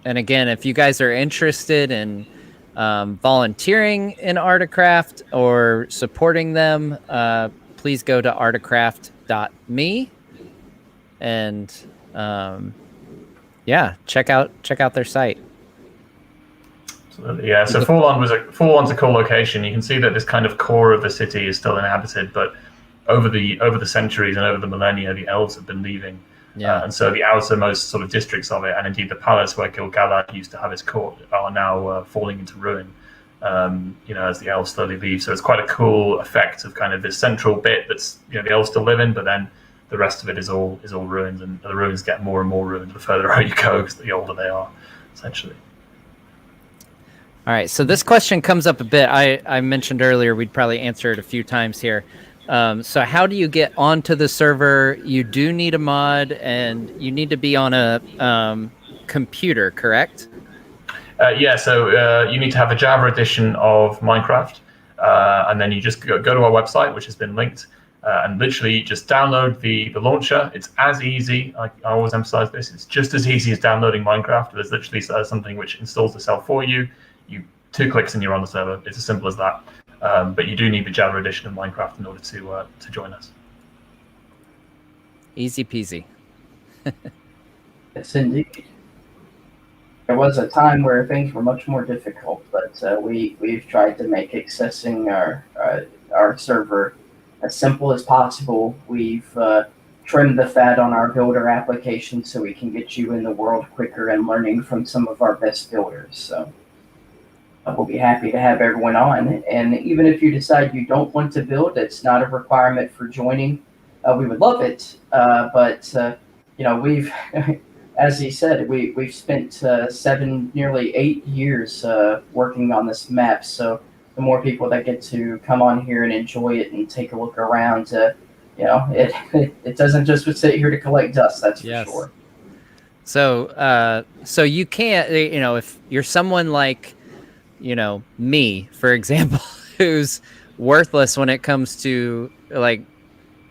B: again, if you guys are interested in volunteering in ArdaCraft or supporting them, please go to ardacraft.me and check out their site.
A: Yeah, so Forlond's a cool location. You can see that this kind of core of the city is still inhabited, but over the centuries and over the millennia, the elves have been leaving. Yeah. And so the outermost sort of districts of it, and indeed the palace where Gil-galad used to have his court, are now falling into ruin. As the elves slowly leave. So it's quite a cool effect of kind of this central bit that's the elves still live in, but then the rest of it is all ruins, and the ruins get more and more ruined the further out you go, because the older they are, essentially.
B: All right, so this question comes up a bit. I mentioned earlier we'd probably answer it a few times here. So how do you get onto the server? You do need a mod, and you need to be on a computer, correct?
A: So you need to have a Java edition of Minecraft. and then you just go to our website, which has been linked, and literally just download the launcher. It's as easy. I always emphasize this. It's just as easy as downloading Minecraft. There's literally something which installs itself for you. You 2 clicks and you're on the server. It's as simple as that. But you do need the Java edition of Minecraft in order to join us.
B: Easy peasy.
C: Yes, indeed. There was a time where things were much more difficult, but we've tried to make accessing our server as simple as possible. We've trimmed the fat on our builder application so we can get you in the world quicker and learning from some of our best builders. So we'll be happy to have everyone on. And even if you decide you don't want to build, it's not a requirement for joining. We would love it, but we've, as he said, we've spent nearly 8 years working on this map. So the more people that get to come on here and enjoy it and take a look around, it doesn't just sit here to collect dust. That's for sure.
B: So you can't, if you're someone like, me, for example, who's worthless when it comes to like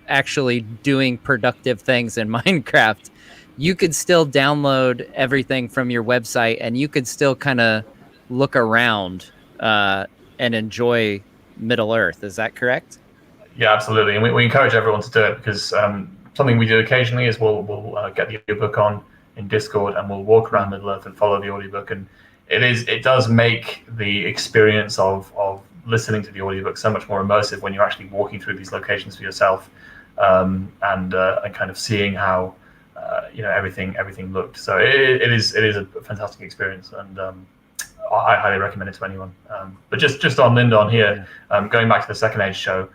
B: actually doing productive things in Minecraft, you could still download everything from your website and you could still kind of look around and enjoy Middle Earth. Is that correct?
A: Yeah, absolutely. And we encourage everyone to do it because something we do occasionally is we'll get the audiobook on in Discord and we'll walk around Middle Earth and follow the audiobook. And it does make the experience of listening to the audiobook so much more immersive when you're actually walking through these locations for yourself and kind of seeing how everything looked. So it is a fantastic experience, and I highly recommend it to anyone. But just on Lindon here, going back to the Second Age show,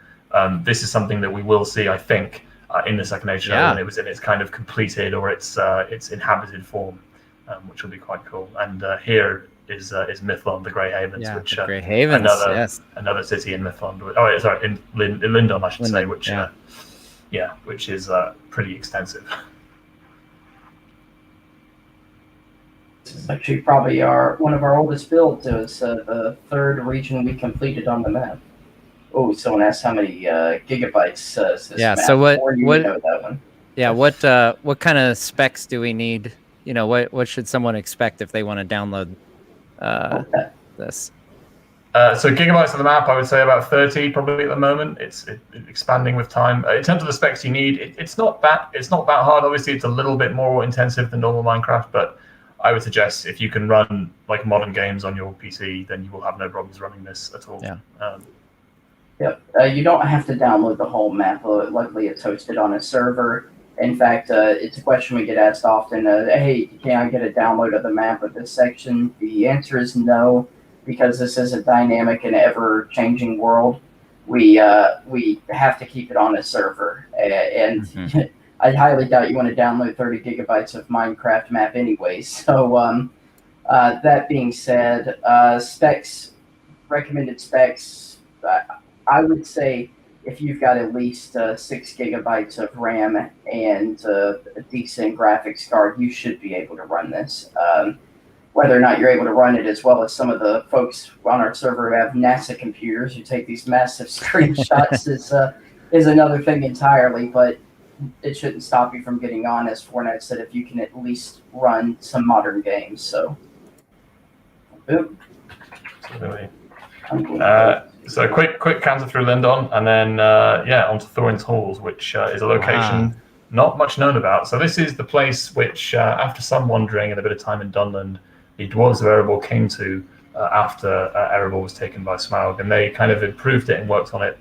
A: this is something that we will see, I think, in the Second Age show when it was in its kind of completed or its inhabited form, which will be quite cool. And here is Mithlond, the Grey Havens, which
B: Grey Havens,
A: another city in Mithlond. Oh, sorry, in Lindon, I should say, which which is pretty extensive.
C: This is actually probably one of our oldest builds. It was the third region we completed on the map. Oh, someone asked how many gigabytes this map.
B: So what
C: know that one.
B: Yeah, what kind of specs do we need? What should someone expect if they want to download this?
A: So gigabytes of the map, I would say about 30 probably at the moment. It's expanding with time. In terms of the specs you need, it's not that hard. Obviously, it's a little bit more intensive than normal Minecraft, but I would suggest if you can run like modern games on your PC, then you will have no problems running this at all.
B: Yeah.
C: Yep. You don't have to download the whole map. Luckily, it's hosted on a server. In fact, it's a question we get asked often. Hey, can I get a download of the map of this section? The answer is no, because this is a dynamic and ever-changing world. We have to keep it on a server, and I highly doubt you want to download 30 gigabytes of Minecraft map anyway. So that being said, recommended specs, I would say if you've got at least 6 gigabytes of RAM and a decent graphics card, you should be able to run this. Whether or not you're able to run it as well as some of the folks on our server who have NASA computers who take these massive screenshots is another thing entirely, but it shouldn't stop you from getting on, as Fortnite said, if you can at least run some modern games. So, boom.
A: So quick canter through Lindon, and then onto Thorin's Halls, which is a location not much known about. So this is the place which, after some wandering and a bit of time in Dunland, the dwarves of Erebor came to after Erebor was taken by Smaug, and they kind of improved it and worked on it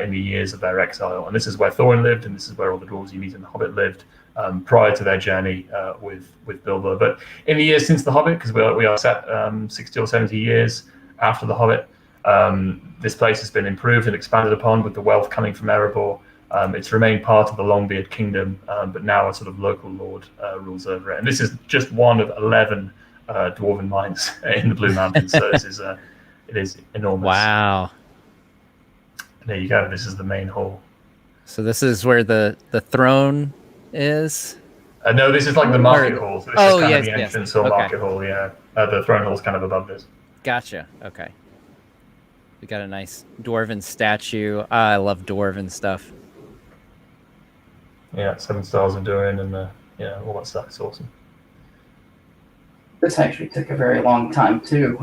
A: in the years of their exile. And this is where Thorin lived, and this is where all the dwarves you meet in The Hobbit lived prior to their journey with Bilbo. But in the years since The Hobbit, because we are set 60 or 70 years after The Hobbit, this place has been improved and expanded upon with the wealth coming from Erebor. It's remained part of the Longbeard Kingdom, but now a sort of local lord rules over it. And this is just one of 11 dwarven mines in the Blue Mountains, so it is enormous.
B: Wow.
A: There you go. This is the main hall.
B: So this is where the throne is?
A: No, this is like the market hall. So this is kind of the entrance or
B: okay.
A: market hall, yeah. The throne hall's kind of above this.
B: Gotcha. Okay. We got a nice dwarven statue. I love dwarven stuff.
A: Yeah, 7 stars of doing and all that stuff. It's awesome.
C: This actually took a very long time too.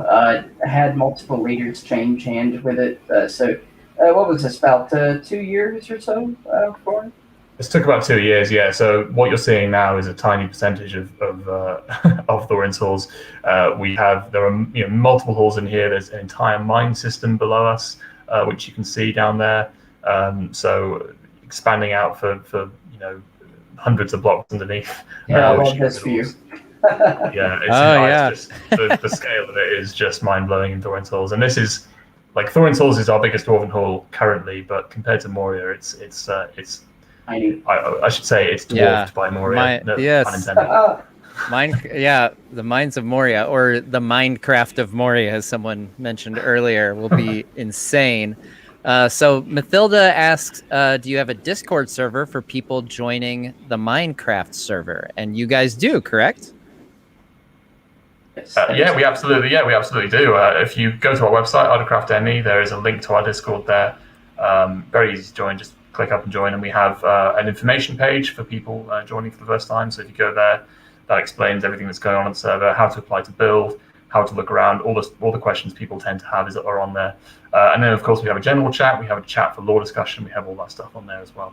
C: Had multiple leaders change hands with it. What was this, about 2 years or so for?
A: This took about 2 years, yeah. So what you're seeing now is a tiny percentage of of Thorin's halls. There are multiple halls in here. There's an entire mine system below us, which you can see down there. So expanding out for hundreds of blocks underneath.
C: Yeah, I love this view.
A: It's just the scale of it is just mind blowing in Thorin's halls, and this is like Thorin's halls is our biggest dwarven hall currently, but compared to Moria, it's I should say it's dwarfed by Moria.
B: Yes. The mines of Moria, or the Minecraft of Moria, as someone mentioned earlier, will be insane. So Mathilda asks, do you have a Discord server for people joining the Minecraft server? And you guys do, correct?
A: We absolutely do. If you go to our website, ArdaCraft.me, there is a link to our Discord there. Very easy to join. Just click up and join, and we have an information page for people joining for the first time. So if you go there, that explains everything that's going on the server, how to apply to build, how to look around, all the questions people tend to have are on there. And then, of course, we have a general chat. We have a chat for lore discussion. We have all that stuff on there as well.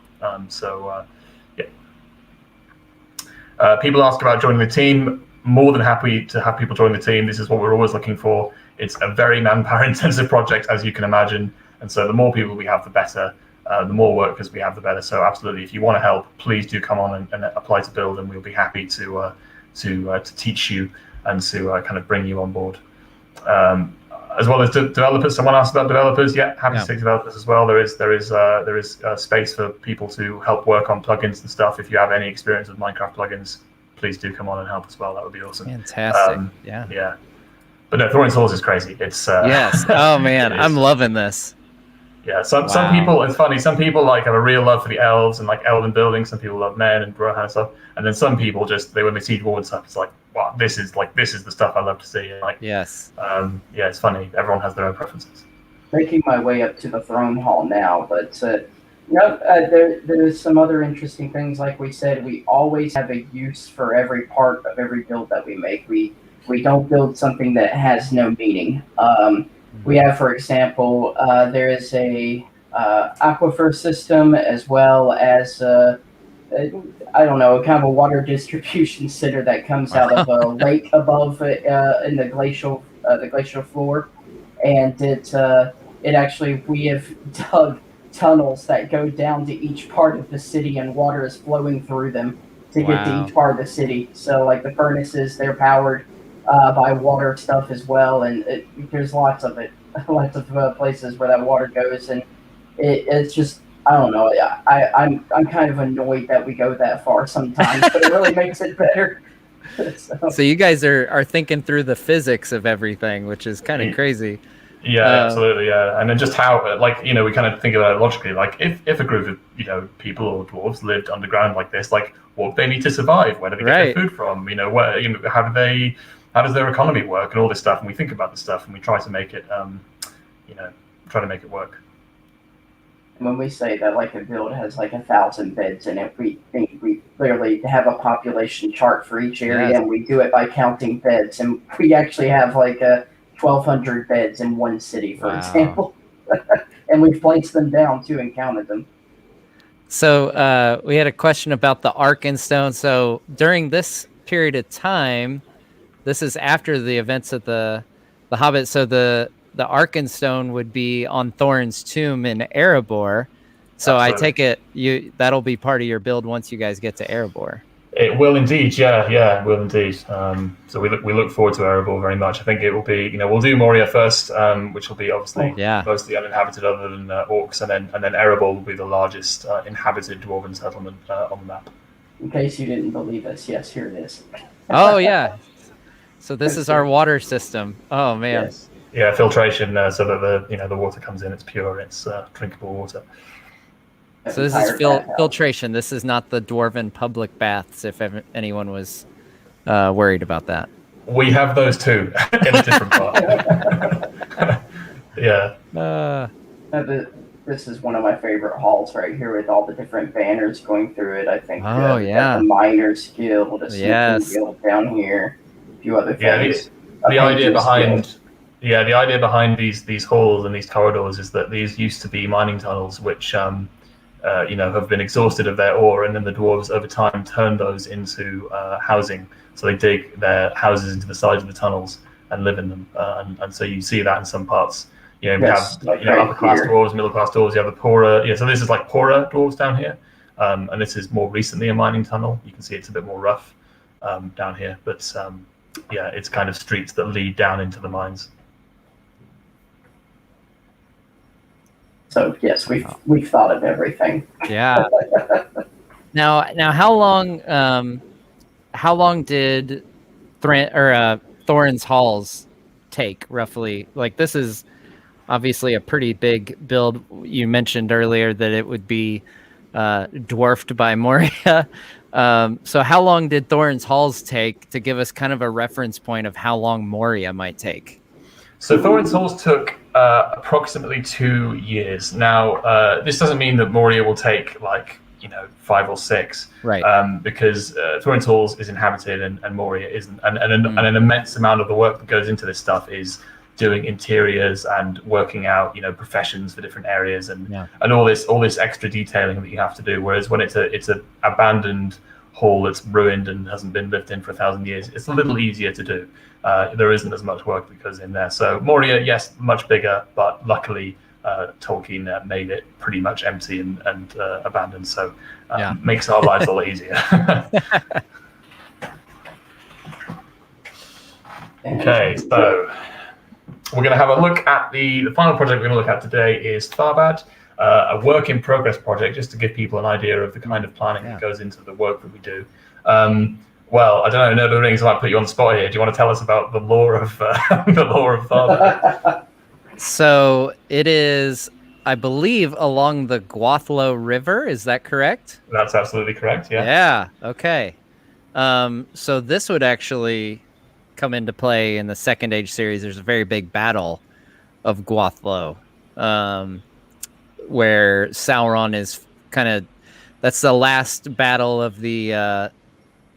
A: People ask about joining the team. More than happy to have people join the team. This is what we're always looking for. It's a very manpower-intensive project, as you can imagine. And so the more people we have, the better. The more workers we have, the better. So absolutely, if you want to help, please do come on and apply to build, and we'll be happy to teach you and to kind of bring you on board. As well as developers. Someone asked about developers. Happy to take developers as well. There is space for people to help work on plugins and stuff. If you have any experience with Minecraft plugins, please do come on and help as well. That would be awesome.
B: Fantastic.
A: But no, Thorin's halls is crazy. It's
B: yes. Oh man, I'm loving this.
A: Yeah, some people, it's funny, some people like have a real love for the elves and like elven buildings. Some people love men and Rohan and stuff. And then some people when they see dwarven stuff, it's like, wow, this is the stuff I love to see. And like,
B: yes.
A: It's funny. Everyone has their own preferences.
C: Making my way up to the throne hall now, but there's some other interesting things. Like we said, we always have a use for every part of every build that we make. We don't build something that has no meaning. We have, for example, there is a aquifer system, as well as kind of a water distribution center that comes out of a lake above in the glacial floor, and it actually, we have dug tunnels that go down to each part of the city, and water is flowing through them to get to each part of the city. So like the furnaces, they're powered by water stuff as well, and there's lots of places where that water goes, and it's just, I don't know, I'm kind of annoyed that we go that far sometimes, but it really makes it better.
B: So you guys are thinking through the physics of everything, which is kind of crazy.
A: Yeah, absolutely, yeah. And then just how, we kind of think about it logically, like if a group of people or dwarves lived underground like this, like what do they need to survive? Where do they get their food from? How does their economy work and all this stuff? And we think about this stuff and we try to make it, work.
C: When we say that like a build has like 1,000 beds in it, we think we clearly have a population chart for each area, and we do it by counting beds, and we actually have like 1,200 beds in one city, for example, and we've placed them down too and counted them.
B: So we had a question about the Arkenstone. So during this period of time, this is after the events of the Hobbit. So the Arkenstone would be on Thorin's tomb in Erebor. So absolutely. I take it that'll be part of your build once you guys get to Erebor.
A: It will indeed, it will indeed. So we look forward to Erebor very much. I think it will be, we'll do Moria first, which will be obviously mostly uninhabited other than orcs, and then Erebor will be the largest inhabited dwarven settlement on the map.
C: In case you didn't believe us, yes, here it is.
B: Oh yeah. So this is our water system. Oh man.
C: Yes.
A: Yeah, filtration, so that the water comes in, it's pure, it's drinkable water.
B: So this is filtration. This is not the dwarven public baths, if anyone was worried about that.
A: We have those too, in a different part. Yeah.
C: This is one of my favorite halls right here with all the different banners going through it. I think
B: Oh,
C: we
B: yeah.
C: got the Miners Guild, the Smithing
B: Yes.
C: Guild down here, a few other
A: Yeah,
C: things.
A: the idea
C: Painter's
A: behind
C: Guild.
A: the idea behind these halls and these corridors is that these used to be mining tunnels, which have been exhausted of their ore, and then the dwarves over time turned those into housing. So they dig their houses into the sides of the tunnels and live in them, and so you see that in some parts. We have upper class dwarves, middle class dwarves. You have the poorer. So this is like poorer dwarves down here, and this is more recently a mining tunnel. You can see it's a bit more rough down here, but it's kind of streets that lead down into the mines.
C: So yes, we've thought of everything.
B: Yeah. Now, how long did Thorin's halls take roughly? Like, this is obviously a pretty big build. You mentioned earlier that it would be dwarfed by Moria. So how long did Thorin's halls take, to give us kind of a reference point of how long Moria might take?
A: So Thorin's halls took approximately 2 years. Now, this doesn't mean that Moria will take 5 or 6,
B: right?
A: Because Thorin's halls is inhabited and Moria isn't, and an immense amount of the work that goes into this stuff is doing interiors and working out professions for different areas and all this extra detailing that you have to do. Whereas when it's a abandoned hall that's ruined and hasn't been lived in for 1,000 years, it's a little easier to do. There isn't as much work that goes in there. So Moria, yes, much bigger, but luckily Tolkien made it pretty much empty and abandoned, so makes our lives a lot easier. Okay, so we're going to have a look at the final project we're going to look at today is Tharbad, a work in progress project, just to give people an idea of the kind of planning that goes into the work that we do. Well, I don't know, Nerd of the Rings, I might put you on the spot here. Do you want to tell us about the lore of the lore of Tharbad?
B: So it is, I believe, along the Gwathlo River. Is that correct?
A: That's absolutely correct. Yeah.
B: Yeah. Okay. So this would actually come into play in the Second Age series. There's a very big battle of Gwathlo, where Sauron is that's the last battle of the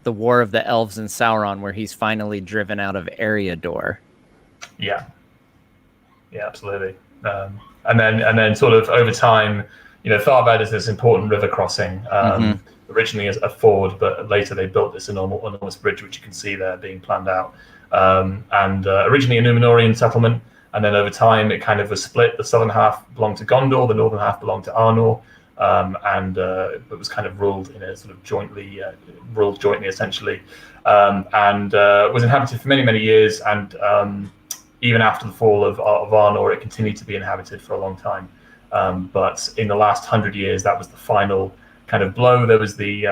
B: War of the Elves and Sauron, where he's finally driven out of Eriador.
A: Yeah, absolutely. And then sort of over time, Tharbad is this important river crossing. Originally as a ford, but later they built this enormous bridge, which you can see there being planned out. And originally a Númenórean settlement, and then over time it kind of was split. The southern half belonged to Gondor, the northern half belonged to Arnor, and it was kind of ruled in a sort of jointly essentially, and was inhabited for many, many years. And even after the fall of Arnor, it continued to be inhabited for a long time. But in the last 100 years, that was the final kind of blow. There was the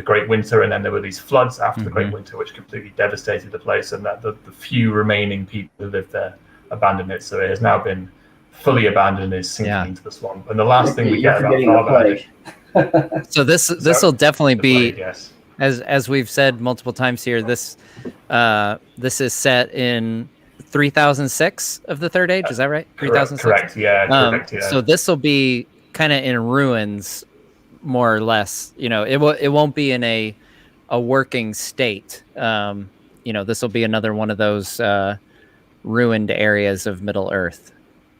A: Great Winter, and then there were these floods after the Great Winter, which completely devastated the place, and that the few remaining people who lived there abandoned it. So it has now been fully abandoned, is sinking into the swamp. And the last thing we get about Tharbad.
B: So this will definitely be,
A: plague, yes.
B: as we've said multiple times here, this is set in 3006 of the Third Age. Is that right? 3006.
A: Correct. Yeah. Correct. Yeah.
B: So this will be kind of in ruins, more or less. It won't be in a working state. This will be another one of those ruined areas of Middle Earth.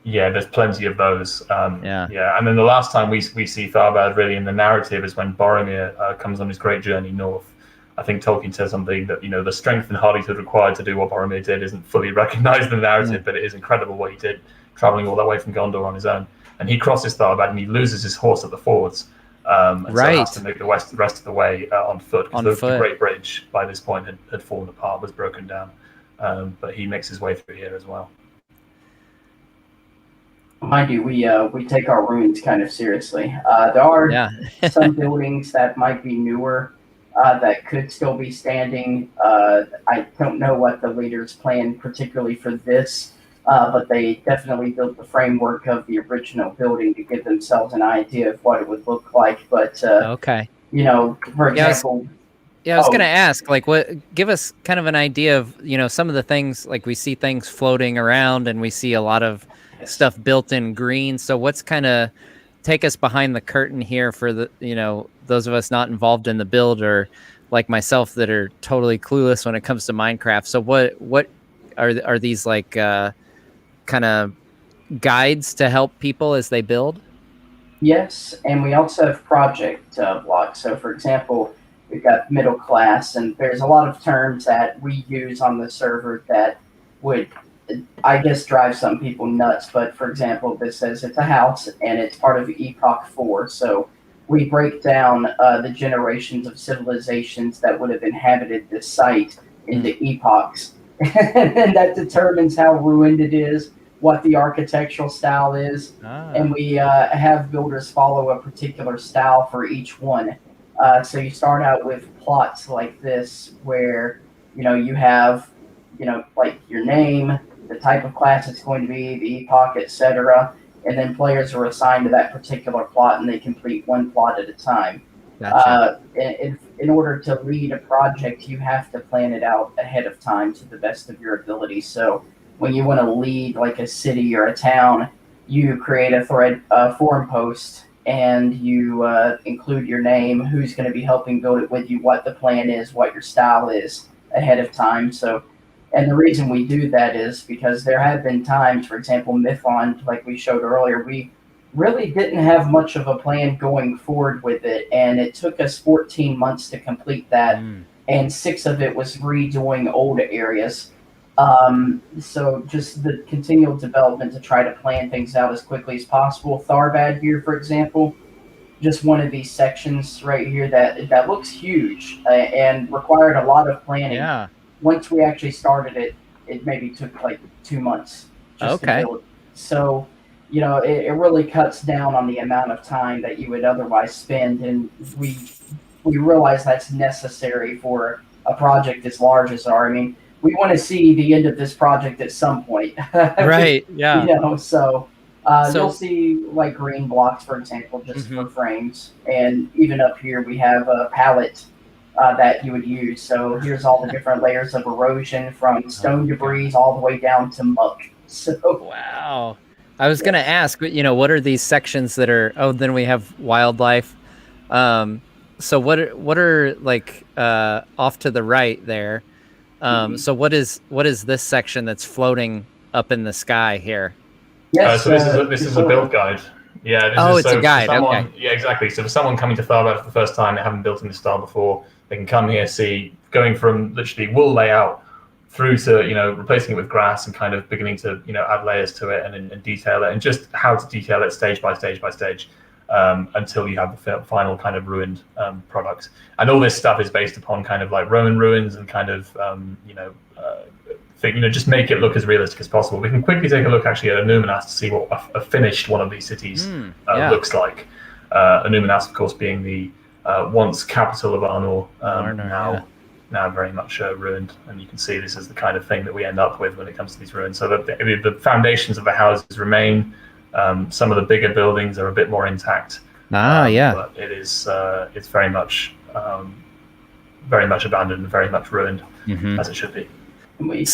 A: Yeah, there's plenty of those. And then the last time we see Tharbad really in the narrative is when Boromir comes on his great journey north. I think Tolkien says something that the strength and hardihood required to do what Boromir did isn't fully recognized in the narrative, but it is incredible what he did, traveling all that way from Gondor on his own. And he crosses Tharbad and he loses his horse at the fords. So has to make the rest of the way on foot, because the Great Bridge by this point had fallen apart, was broken down. But he makes his way through here as well.
C: Mind you, we take our ruins kind of seriously. There are some buildings that might be newer that could still be standing. I don't know what the leaders planned particularly for this, but they definitely built the framework of the original building to give themselves an idea of what it would look like. But for example,
B: I was going to ask, give us kind of an idea of, some of the things, like we see things floating around and we see a lot of stuff built in green. So what's kind of take us behind the curtain here for the those of us not involved in the build or like myself that are totally clueless when it comes to Minecraft. So what are these like kind of guides to help people as they build?
C: Yes, and we also have project blocks. So, for example, we've got middle class, and there's a lot of terms that we use on the server that would, I guess, drive some people nuts. But for example, this says it's a house and it's part of Epoch 4. So we break down the generations of civilizations that would have inhabited this site into epochs. And that determines how ruined it is, what the architectural style is, and we have builders follow a particular style for each one. So you start out with plots like this, where you have like your name, the type of class it's going to be, the epoch, etc., and then players are assigned to that particular plot, and they complete one plot at a time.
B: Gotcha.
C: In order to lead a project, you have to plan it out ahead of time to the best of your ability. So when you want to lead like a city or a town, you create a thread forum post, and you include your name, who's going to be helping build it with you, what the plan is, what your style is ahead of time. So, and the reason we do that is because there have been times, for example, Mithlond, like we showed earlier, we really didn't have much of a plan going forward with it, and it took us 14 months to complete that, and 6 of it was redoing old areas. So just the continual development to try to plan things out as quickly as possible. Tharbad here, for example, just one of these sections right here that looks huge and required a lot of planning.
B: Yeah.
C: Once we actually started it, it maybe took like 2 months just to build. So, it really cuts down on the amount of time that you would otherwise spend, and we realize that's necessary for a project as large as ours. I mean, we want to see the end of this project at some point.
B: Right, yeah.
C: So you'll see like green blocks, for example, just for frames. And even up here, we have a palette that you would use. So here's all the different layers of erosion from stone debris all the way down to muck. So
B: wow. I was going to ask, what are these sections that are, then we have wildlife. So what are like off to the right there? So what is this section that's floating up in the sky here?
C: Yes,
A: so this is a build guide. Yeah.
B: It's a guide. Okay.
A: Yeah, exactly. So for someone coming to Tharbad for the first time, they haven't built in this style before, they can come here, see, going from literally wool layout through to replacing it with grass and kind of beginning to add layers to it and detail it, and just how to detail it stage by stage by stage. Until you have the final kind of ruined product. And all this stuff is based upon kind of like Roman ruins and kind of, just make it look as realistic as possible. We can quickly take a look actually at Annuminas to see what a finished one of these cities looks like. Annuminas, of course, being the once capital of Arnor, now very much ruined. And you can see this is the kind of thing that we end up with when it comes to these ruins. So the foundations of the houses remain. Some of the bigger buildings are a bit more intact. But it is it's very much abandoned and very much ruined, as it should be.
B: We've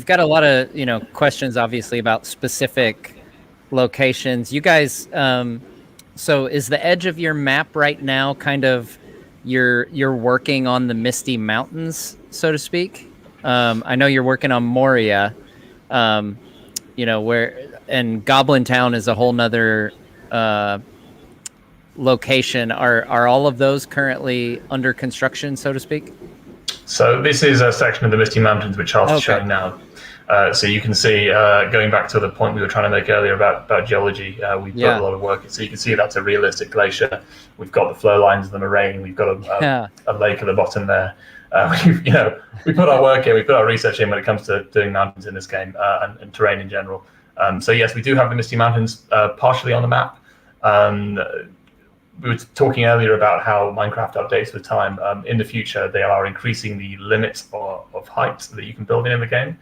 B: got a lot of questions obviously about specific locations. You guys, so is the edge of your map right now kind of you're working on the Misty Mountains, so to speak? I know you're working on Moria. And Goblin Town is a whole nother location. Are all of those currently under construction, so to speak?
A: So this is a section of the Misty Mountains which I'll show now. So you can see, going back to the point we were trying to make earlier about geology, we've done a lot of work. So you can see that's a realistic glacier. We've got the flow lines of the moraine. We've got a lake at the bottom there. We put our work in, we put our research in when it comes to doing mountains in this game and terrain in general. So yes, we do have the Misty Mountains partially on the map. We were talking earlier about how Minecraft updates with time. In the future, they are increasing the limit of height that you can build in the game.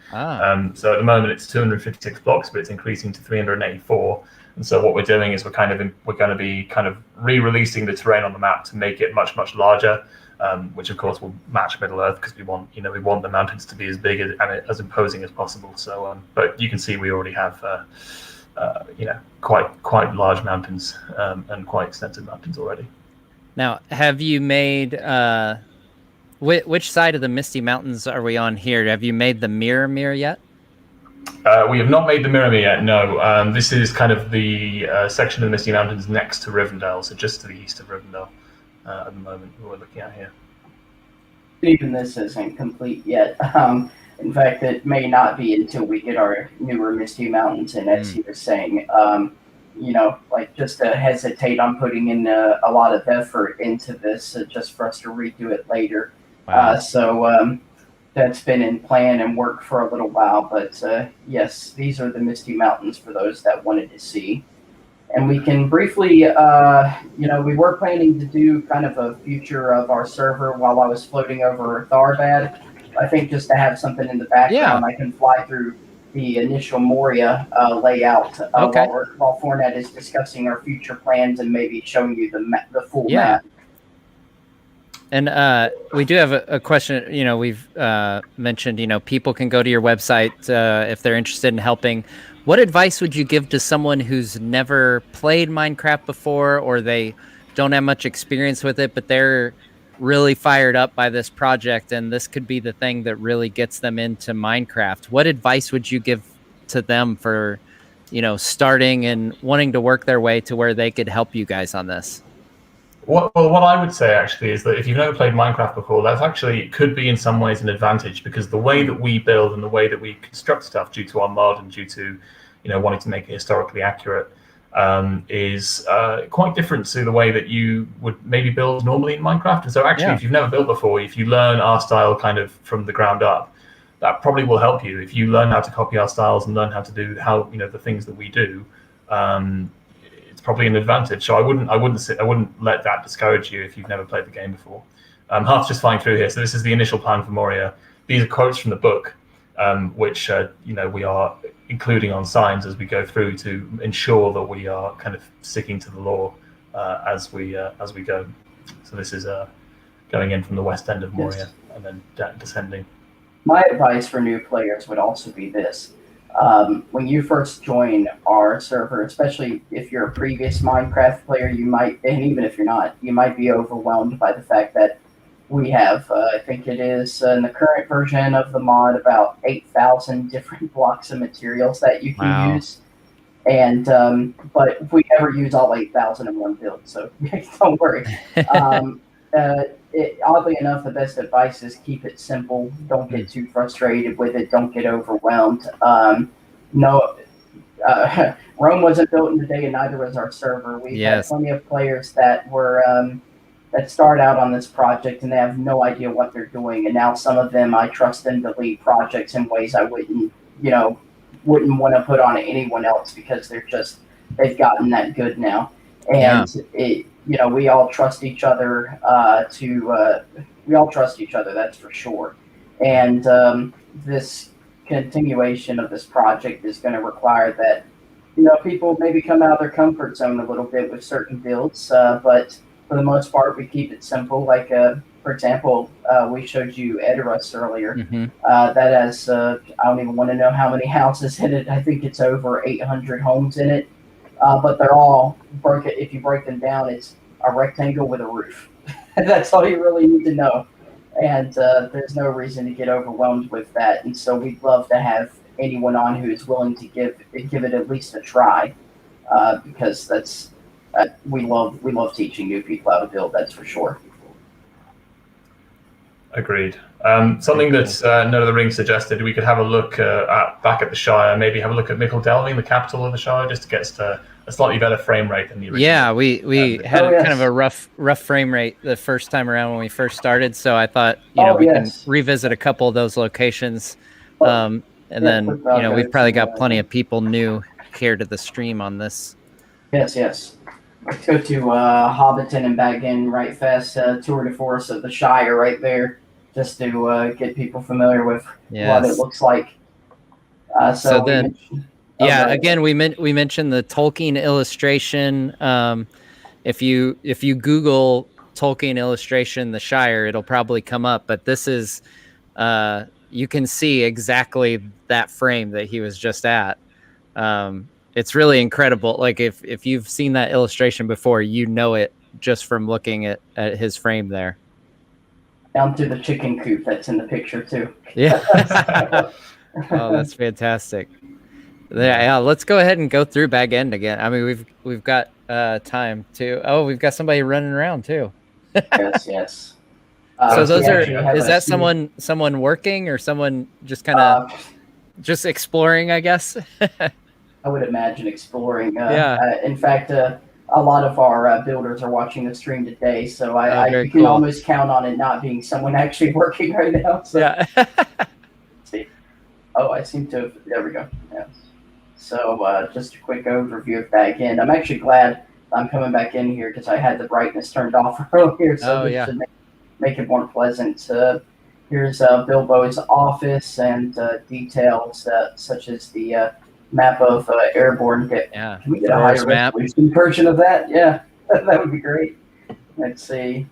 A: So at the moment, it's 256 blocks, but it's increasing to 384. And so what we're doing is we're going to be kind of re-releasing the terrain on the map to make it much, much larger, which of course will match Middle Earth, because we want the mountains to be as big and as imposing as possible. So, but you can see we already have quite large mountains and quite extensive mountains already.
B: Now, have you made which side of the Misty Mountains are we on here? Have you made the Mirror yet?
A: We have not made the Mirror yet, no. This is kind of the section of the Misty Mountains next to Rivendell, so just to the east of Rivendell at the moment we're looking at here.
C: Even this isn't complete yet. In fact, it may not be until we get our newer Misty Mountains, and as he was saying, just to hesitate on putting in a lot of effort into this just for us to redo it later.
B: Wow.
C: So that's been in plan and work for a little while, but yes, these are the Misty Mountains for those that wanted to see. And we can briefly, we were planning to do kind of a future of our server while I was floating over Tharbad. I think just to have something in the background, I can fly through the initial Moria layout while Fortnite is discussing our future plans and maybe showing you the full map.
B: And we do have a question. We've mentioned, people can go to your website if they're interested in helping. What advice would you give to someone who's never played Minecraft before, or they don't have much experience with it, but they're really fired up by this project and this could be the thing that really gets them into Minecraft? What advice would you give to them for, starting and wanting to work their way to where they could help you guys on this?
A: What I would say actually is that if you've never played Minecraft before, that actually could be in some ways an advantage, because the way that we build and the way that we construct stuff due to our mod and due to wanting to make it historically accurate is quite different to the way that you would maybe build normally in Minecraft. And so actually, if you've never built before, if you learn our style kind of from the ground up, that probably will help you. If you learn how to copy our styles and learn how to do the things that we do, it's probably an advantage. So I wouldn't let that discourage you if you've never played the game before. Heart's just flying through here. So this is the initial plan for Moria. These are quotes from the book, which we are including on signs as we go through to ensure that we are kind of sticking to the lore as we go. So this is going in from the west end of Moria and then descending.
C: My advice for new players would also be this. When you first join our server, especially if you're a previous Minecraft player, you might, and even if you're not, you might be overwhelmed by the fact that we have, I think it is in the current version of the mod, about 8,000 different blocks of materials that you can use. And but we never use all 8,000 in one build, so don't worry. Oddly enough, the best advice is keep it simple. Don't get too frustrated with it. Don't get overwhelmed. Rome wasn't built in a day, and neither was our server. We've had plenty of players that were that start out on this project and they have no idea what they're doing. And now some of them, I trust them to lead projects in ways I wouldn't want to put on anyone else, because they've gotten that good now. And we all trust each other that's for sure. And this continuation of this project is going to require that, people maybe come out of their comfort zone a little bit with certain builds, but for the most part, we keep it simple. Like, for example, we showed you Edoras earlier. That has, I don't even want to know how many houses in it. I think it's over 800 homes in it. But they're all broken. If you break them down, it's a rectangle with a roof. That's all you really need to know. And there's no reason to get overwhelmed with that. And so we'd love to have anyone on who's willing to give it at least a try, because that's we love teaching new people how to build. That's for sure.
A: Agreed. Something that None of the Rings suggested, we could have a look back at the Shire, maybe have a look at Mithlond, the capital of the Shire, just to get a slightly better frame rate than the original.
B: Yeah, we had kind of a rough frame rate the first time around when we first started, so I thought we can revisit a couple of those locations, and then we've probably got plenty of people new here to the stream on this.
C: Yes. Let's go to Hobbiton and back in right fast. Tour de force of the Shire right there, just to get people familiar with what it looks like. So then,
B: Yeah,
C: right.
B: again, we mentioned the Tolkien illustration. If you Google Tolkien illustration, the Shire, it'll probably come up. But this is, you can see exactly that frame that he was just at. It's really incredible. Like if you've seen that illustration before, you know it just from looking at his frame there.
C: Down to the chicken coop that's in the picture too.
B: Yeah. Oh, that's fantastic. Yeah, let's go ahead and go through Bag End again. I mean, we've got time to. Oh, we've got somebody running around too.
C: Yes.
B: So those are.
C: Is
B: Is that someone working or someone just kind of just exploring? I guess.
C: I would imagine exploring.
B: Yeah.
C: In fact, a lot of our builders are watching the stream today, so I
B: very
C: can
B: cool.
C: almost count on it not being someone actually working right now. So.
B: Yeah.
C: See. Oh, I seem to have. There we go. Yeah. So just a quick overview of Bag End. I'm actually glad I'm coming back in here because I had the brightness turned off earlier, so this should make it more pleasant. Here's Bilbo's office and details such as the map of Airborne. Can we get a higher resolution version of that? Yeah, that would be great. Let's see.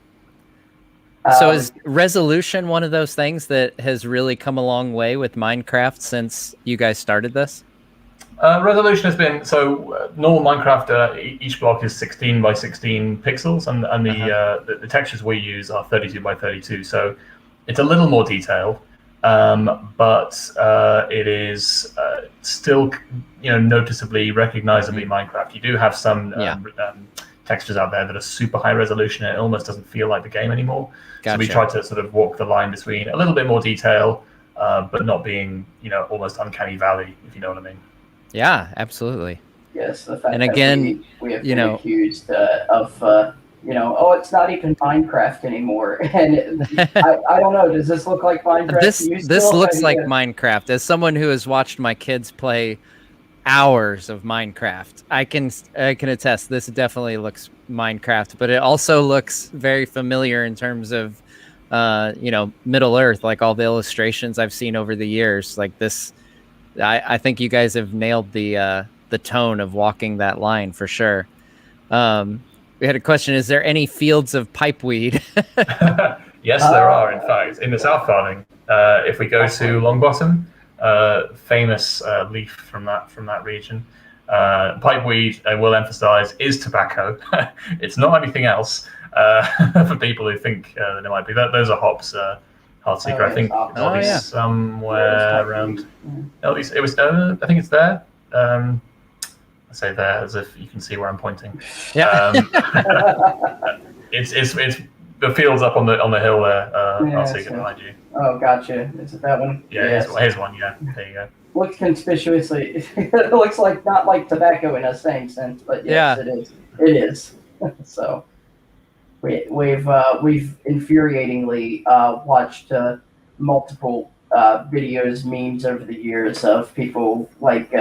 B: So is resolution one of those things that has really come a long way with Minecraft since you guys started this?
A: Resolution has been normal Minecraft. Each block is 16 by 16 pixels, and the textures we use are 32 by 32. So it's a little more detailed, but it is still noticeably, recognizably Minecraft. You do have some textures out there that are super high resolution, and it almost doesn't feel like the game anymore.
B: Gotcha.
A: So we try to sort of walk the line between a little bit more detail, but not being almost uncanny valley, if you know what I mean.
B: Yeah, absolutely.
C: Yes, the fact
B: and again,
C: that we have been accused of, it's not even Minecraft anymore. And I don't know, does this look like Minecraft?
B: This looks like Minecraft. As someone who has watched my kids play hours of Minecraft, I can attest this definitely looks Minecraft, but it also looks very familiar in terms of, Middle Earth, like all the illustrations I've seen over the years. Like this. I think you guys have nailed the tone of walking that line for sure. We had a question: is there any fields of pipeweed?
A: Yes, there are. In fact, in the South Farthing, if we go to Longbottom, famous leaf from that region, pipeweed, I will emphasise, is tobacco. It's not anything else. For people who think that it might be, those are hops. Hard secret. I think it's somewhere around. At least it was. I think it's there. I say there as if you can see where I'm pointing.
B: Yeah.
A: It's the fields up on the hill there. Hard secret behind you.
C: Oh, gotcha. Is it that one?
A: Yeah, yes. Here's one. Yeah, there you go.
C: Looks conspicuously. It looks like not like tobacco in a same sense, but yes, it is. It is. So. We've infuriatingly watched multiple videos, memes over the years of people like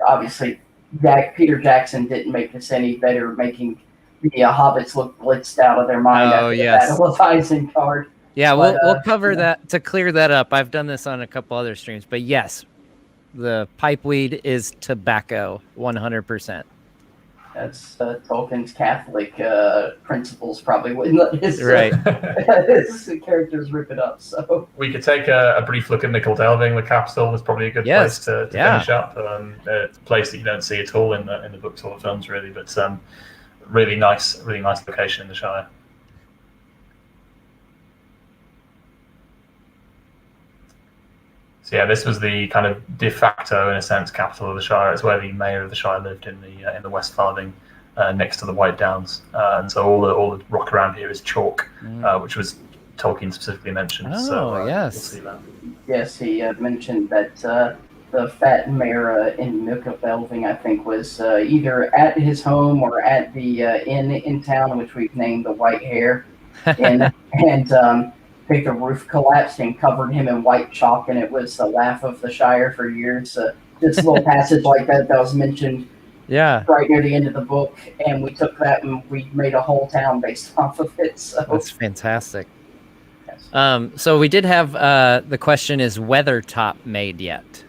C: obviously Peter Jackson didn't make this any better, making the hobbits look blitzed out of their mind after the Battle of Isengard.
B: Yeah, we'll cover that to clear that up. I've done this on a couple other streams, but yes, the pipeweed is tobacco, 100%.
C: That's Tolkien's Catholic principles probably wouldn't let his, his characters rip it up. So
A: we could take a brief look at Nickel Delving. The capital is probably a good place to finish up. A place that you don't see at all in the books or the films, really, but really nice location in the Shire. So yeah, this was the kind of de facto, in a sense, capital of the Shire. It's where the mayor of the Shire lived in the West Farthing, next to the White Downs, and so all the rock around here is chalk, which was Tolkien specifically mentioned.
B: Oh,
A: so
B: yes.
A: we'll see that.
C: Yes, he mentioned that the fat mare in Nickel Delving, I think, was either at his home or at the inn in town, which we've named the White Hare, and I think the roof collapsed and covered him in white chalk, and it was the laugh of the Shire for years. Just a little passage like that was mentioned right near the end of the book, and we took that and we made a whole town based off of it. So
B: that's fantastic. Yes. So we did have the question: is Weathertop made yet?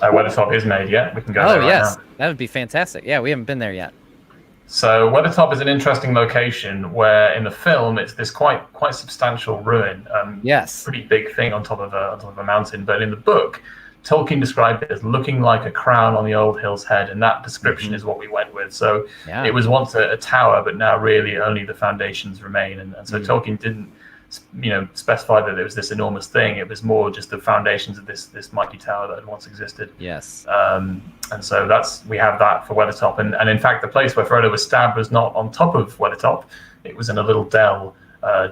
A: Weathertop is made, yeah. We can go there right
B: yes,
A: now.
B: that would be fantastic. Yeah, we haven't been there yet.
A: So Weathertop is an interesting location where in the film it's this quite substantial ruin.
B: Yes.
A: Pretty big thing on top of a mountain. But in the book, Tolkien described it as looking like a crown on the old hill's head, and that description is what we went with. So it was once a tower, but now really only the foundations remain. And so Tolkien didn't specify that it was this enormous thing. It was more just the foundations of this mighty tower that had once existed.
B: Yes.
A: And so we have that for Weathertop. And in fact, the place where Frodo was stabbed was not on top of Weathertop. It was in a little dell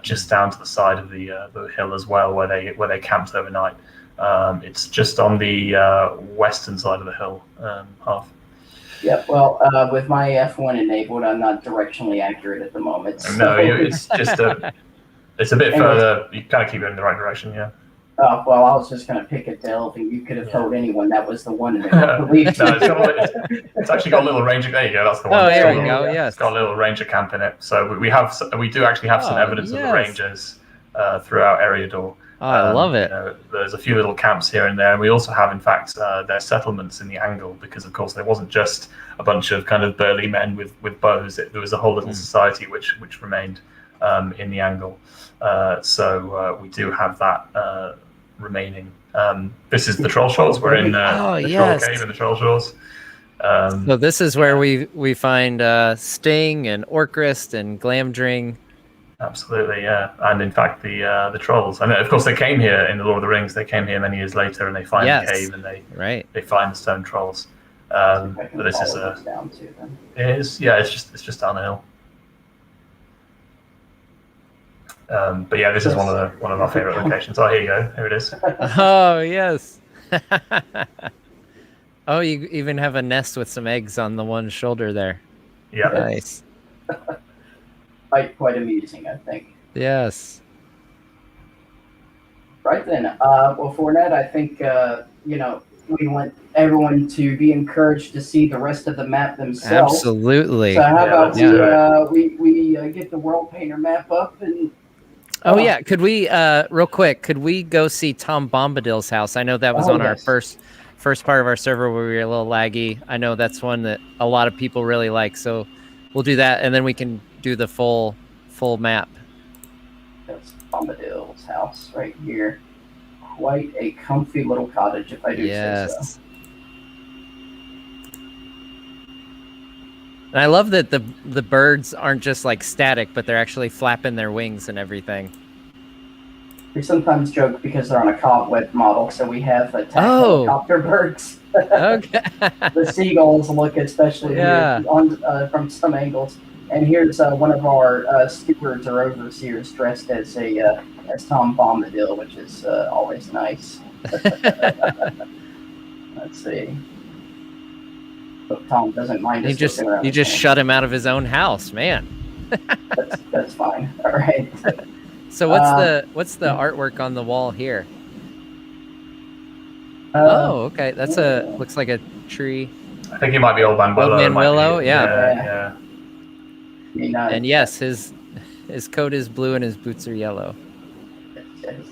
A: just down to the side of the hill as well, where they camped overnight. It's just on the western side of the hill half.
C: Yeah, well, with my F1 enabled, I'm not directionally accurate at the moment. So.
A: No, it's just it's a bit further. You kind of keep it in the right direction, yeah.
C: Oh, well, I was just going to pick a delve, and you could have told anyone that was the one.
A: It's actually got a little ranger. There you go. That's the one.
B: Oh, there you go. Yes.
A: It's got a little ranger camp in it. So we do actually have some evidence of the rangers throughout Eriador.
B: Oh, I love it.
A: There's a few little camps here and there, and we also have, in fact, their settlements in the Angle, because, of course, there wasn't just a bunch of kind of burly men with bows. There was a whole little society which remained in the Angle. So we do have that remaining. This is the Trollshaws. We're in the Troll Cave in the Trollshaws.
B: So this is where we find Sting and Orcrist and Glamdring.
A: Absolutely, yeah. And in fact, the trolls. And of course, they came here in the Lord of the Rings. They came here many years later, and they find the cave, and they find the stone trolls. But this is
C: down to them.
A: It is, yeah. It's just down the hill. But yeah, this is one of our favorite locations. Oh, here you go. Here it is.
B: Oh yes. Oh, you even have a nest with some eggs on the one shoulder there.
A: Yeah.
B: Nice.
C: Quite amusing, I think.
B: Yes.
C: Right then. Well, for that, I think we want everyone to be encouraged to see the rest of the map themselves.
B: Absolutely.
C: So how about we get the World Painter map up and.
B: Oh yeah, could we real quick? Could we go see Tom Bombadil's house? I know that was on our first part of our server where we were a little laggy. I know that's one that a lot of people really like. So we'll do that, and then we can do the full map.
C: That's Bombadil's house right here. Quite a comfy little cottage, if I do say so.
B: And I love that the birds aren't just like static, but they're actually flapping their wings and everything.
C: We sometimes joke because they're on a cobweb model, so we have helicopter birds.
B: Okay.
C: The seagulls look especially weird from some angles. And here's one of our stewards or overseers dressed as Tom Bombadil, which is always nice. Let's see. But Tom doesn't mind us.
B: You just shut him out of his own house, man.
C: That's fine. All right.
B: So what's the artwork on the wall here? Okay. That's looks like a tree.
A: I think it might be Old Man Willow.
B: Old Man Willow, yeah.
C: And
B: yes, his coat is blue and his boots are yellow.
C: Yes.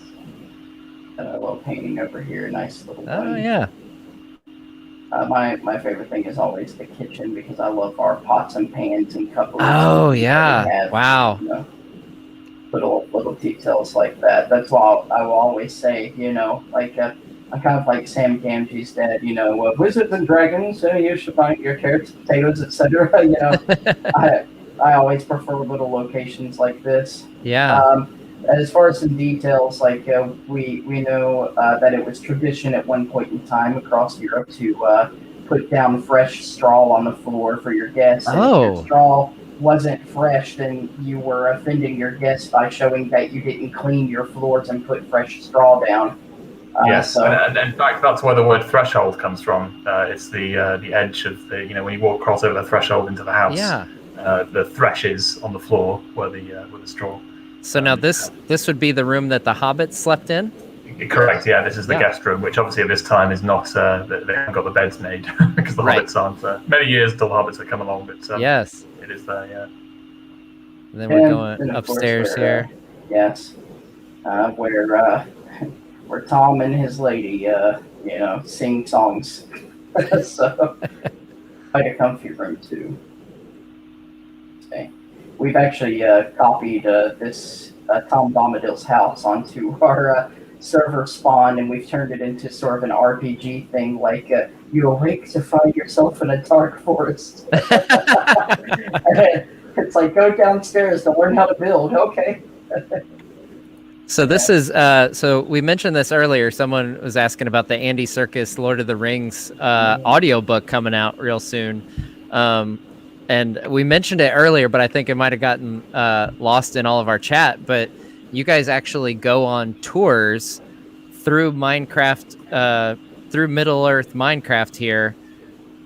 C: A little painting over here, nice little one.
B: Oh yeah.
C: My favorite thing is always the kitchen because I love our pots and pans and cutlery.
B: Oh yeah! Wow.
C: Little details like that. That's why I will always say, I'm kind of like Sam Gamgee's dad. Wizards and dragons. You should find your carrots, potatoes, etc. I always prefer little locations like this.
B: Yeah.
C: As far as some details, we know that it was tradition at one point in time across Europe to put down fresh straw on the floor for your guests. And if your straw wasn't fresh, then you were offending your guests by showing that you didn't clean your floors and put fresh straw down.
A: Yes, and in fact, that's where the word threshold comes from. It's the edge of the, when you walk across over the threshold into the house.
B: Yeah.
A: The threshes on the floor where the straw.
B: So now this would be the room that the hobbits slept in?
A: Correct, yeah. This is the guest room, which obviously at this time is not, they haven't got the beds made because the hobbits aren't. Many years till the hobbits have come along, but
B: yes,
A: it is there, yeah.
B: And then we're going upstairs here.
C: Yes, where Tom and his lady sing songs. So quite a comfy room too. Okay. We've actually copied this Tom Bombadil's house onto our server spawn, and we've turned it into sort of an RPG thing, like you awake to find yourself in a dark forest. It's like, go downstairs to learn how to build. Okay.
B: So this is so we mentioned this earlier. Someone was asking about the Andy Serkis Lord of the Rings audiobook coming out real soon. And we mentioned it earlier, but I think it might have gotten lost in all of our chat. But you guys actually go on tours through Minecraft, through Middle-earth Minecraft here,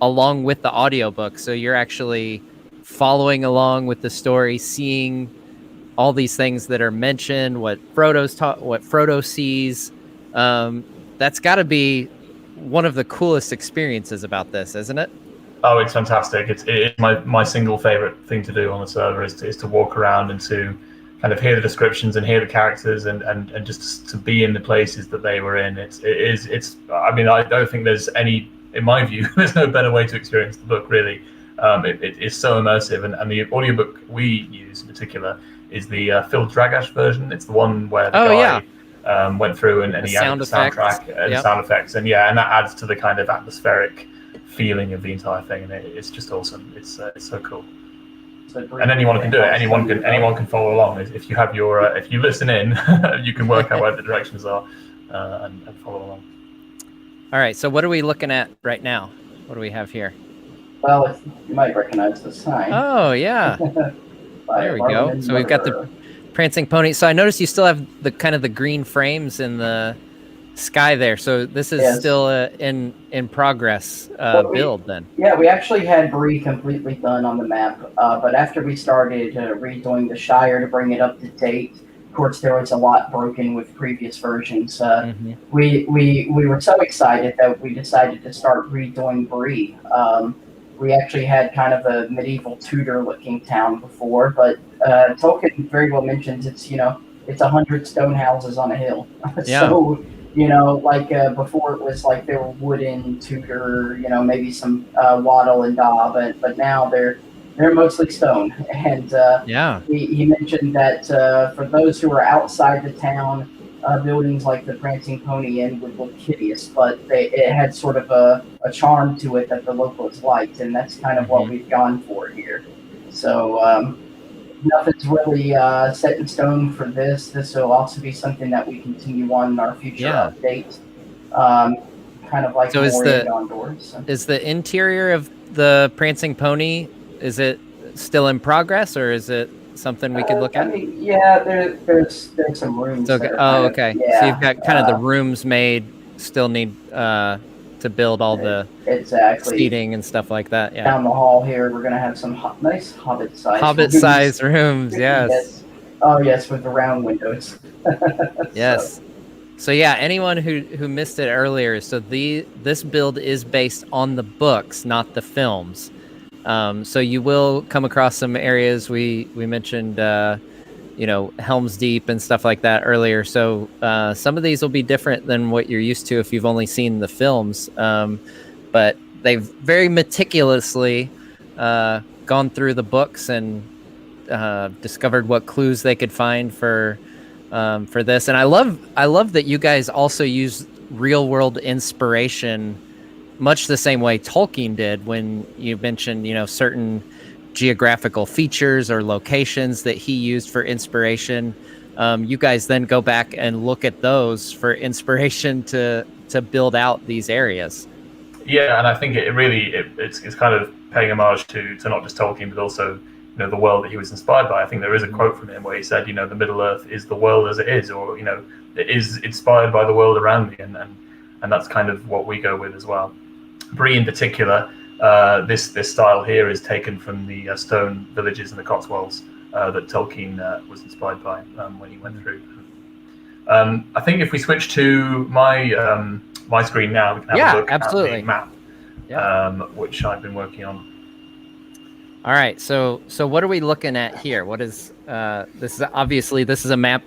B: along with the audiobook. So you're actually following along with the story, seeing all these things that are mentioned, what Frodo sees. That's got to be one of the coolest experiences about this, isn't it?
A: Oh, it's fantastic. It's my single favorite thing to do on the server is to walk around and to kind of hear the descriptions and hear the characters and just to be in the places that they were in. It's I mean, I don't think there's any, in my view, there's no better way to experience the book, really. It is so immersive, and the audiobook we use in particular is the Phil Dragash version. It's the one where the guy went through and he added the soundtrack and sound effects, and that adds to the kind of atmospheric feeling of the entire thing, and it's just awesome. It's so cool. And anyone can do it. Anyone can follow along. If you have your if you listen in, you can work out where the directions are and follow along.
B: All right. So what are we looking at right now? What do we have here?
C: Well, you might recognize the sign.
B: Oh yeah. There we go. So we've got the prancing pony. So I noticed you still have the kind of the green frames in the sky there. So this is still in progress build then.
C: Yeah, we actually had Bree completely done on the map, but after we started redoing the Shire to bring it up to date, of course there was a lot broken with previous versions. We were so excited that we decided to start redoing Bree. We actually had kind of a medieval Tudor-looking town before, but Tolkien very well mentions it's 100 stone houses on a hill.
B: Yeah.
C: So like before it was like they were wooden Tudor, maybe some wattle and daub, but now they're mostly stone. And he mentioned that for those who are outside the town, buildings like the Prancing Pony Inn would look hideous, but it had sort of a charm to it that the locals liked, and that's kind of what we've gone for here. So nothing's really set in stone for this. This will also be something that we continue on in our future update. Kind of like
B: so
C: Moria Gondor. So.
B: Is the interior of the Prancing Pony, is it still in progress, or is it something we could look at?
C: I mean, there's some rooms.
B: Okay. Oh, okay. So you've got kind of the rooms made. Still need to build all the seating and stuff like that. Yeah.
C: Down the hall here, we're gonna have some nice
B: Hobbit-sized rooms. Yes.
C: Oh yes, with the round windows.
B: Yes. So yeah, anyone who missed it earlier, so this build is based on the books, not the films. So you will come across some areas we mentioned, Helm's Deep and stuff like that earlier. So some of these will be different than what you're used to if you've only seen the films. But they've very meticulously gone through the books and discovered what clues they could find for this. And I love that you guys also use real world inspiration, much the same way Tolkien did when you mentioned, certain geographical features or locations that he used for inspiration. You guys then go back and look at those for inspiration to build out these areas.
A: Yeah, and I think it's kind of paying homage to not just Tolkien, but also the world that he was inspired by. I think there is a quote from him where he said, the Middle Earth is the world as it is, or it is inspired by the world around me, and that's kind of what we go with as well. Bree in particular, this style here is taken from the stone villages in the Cotswolds that Tolkien was inspired by when he went through. I think if we switch to my screen now, we can have a look at the map, which I've been working on.
B: All right, so what are we looking at here? What is this is a map.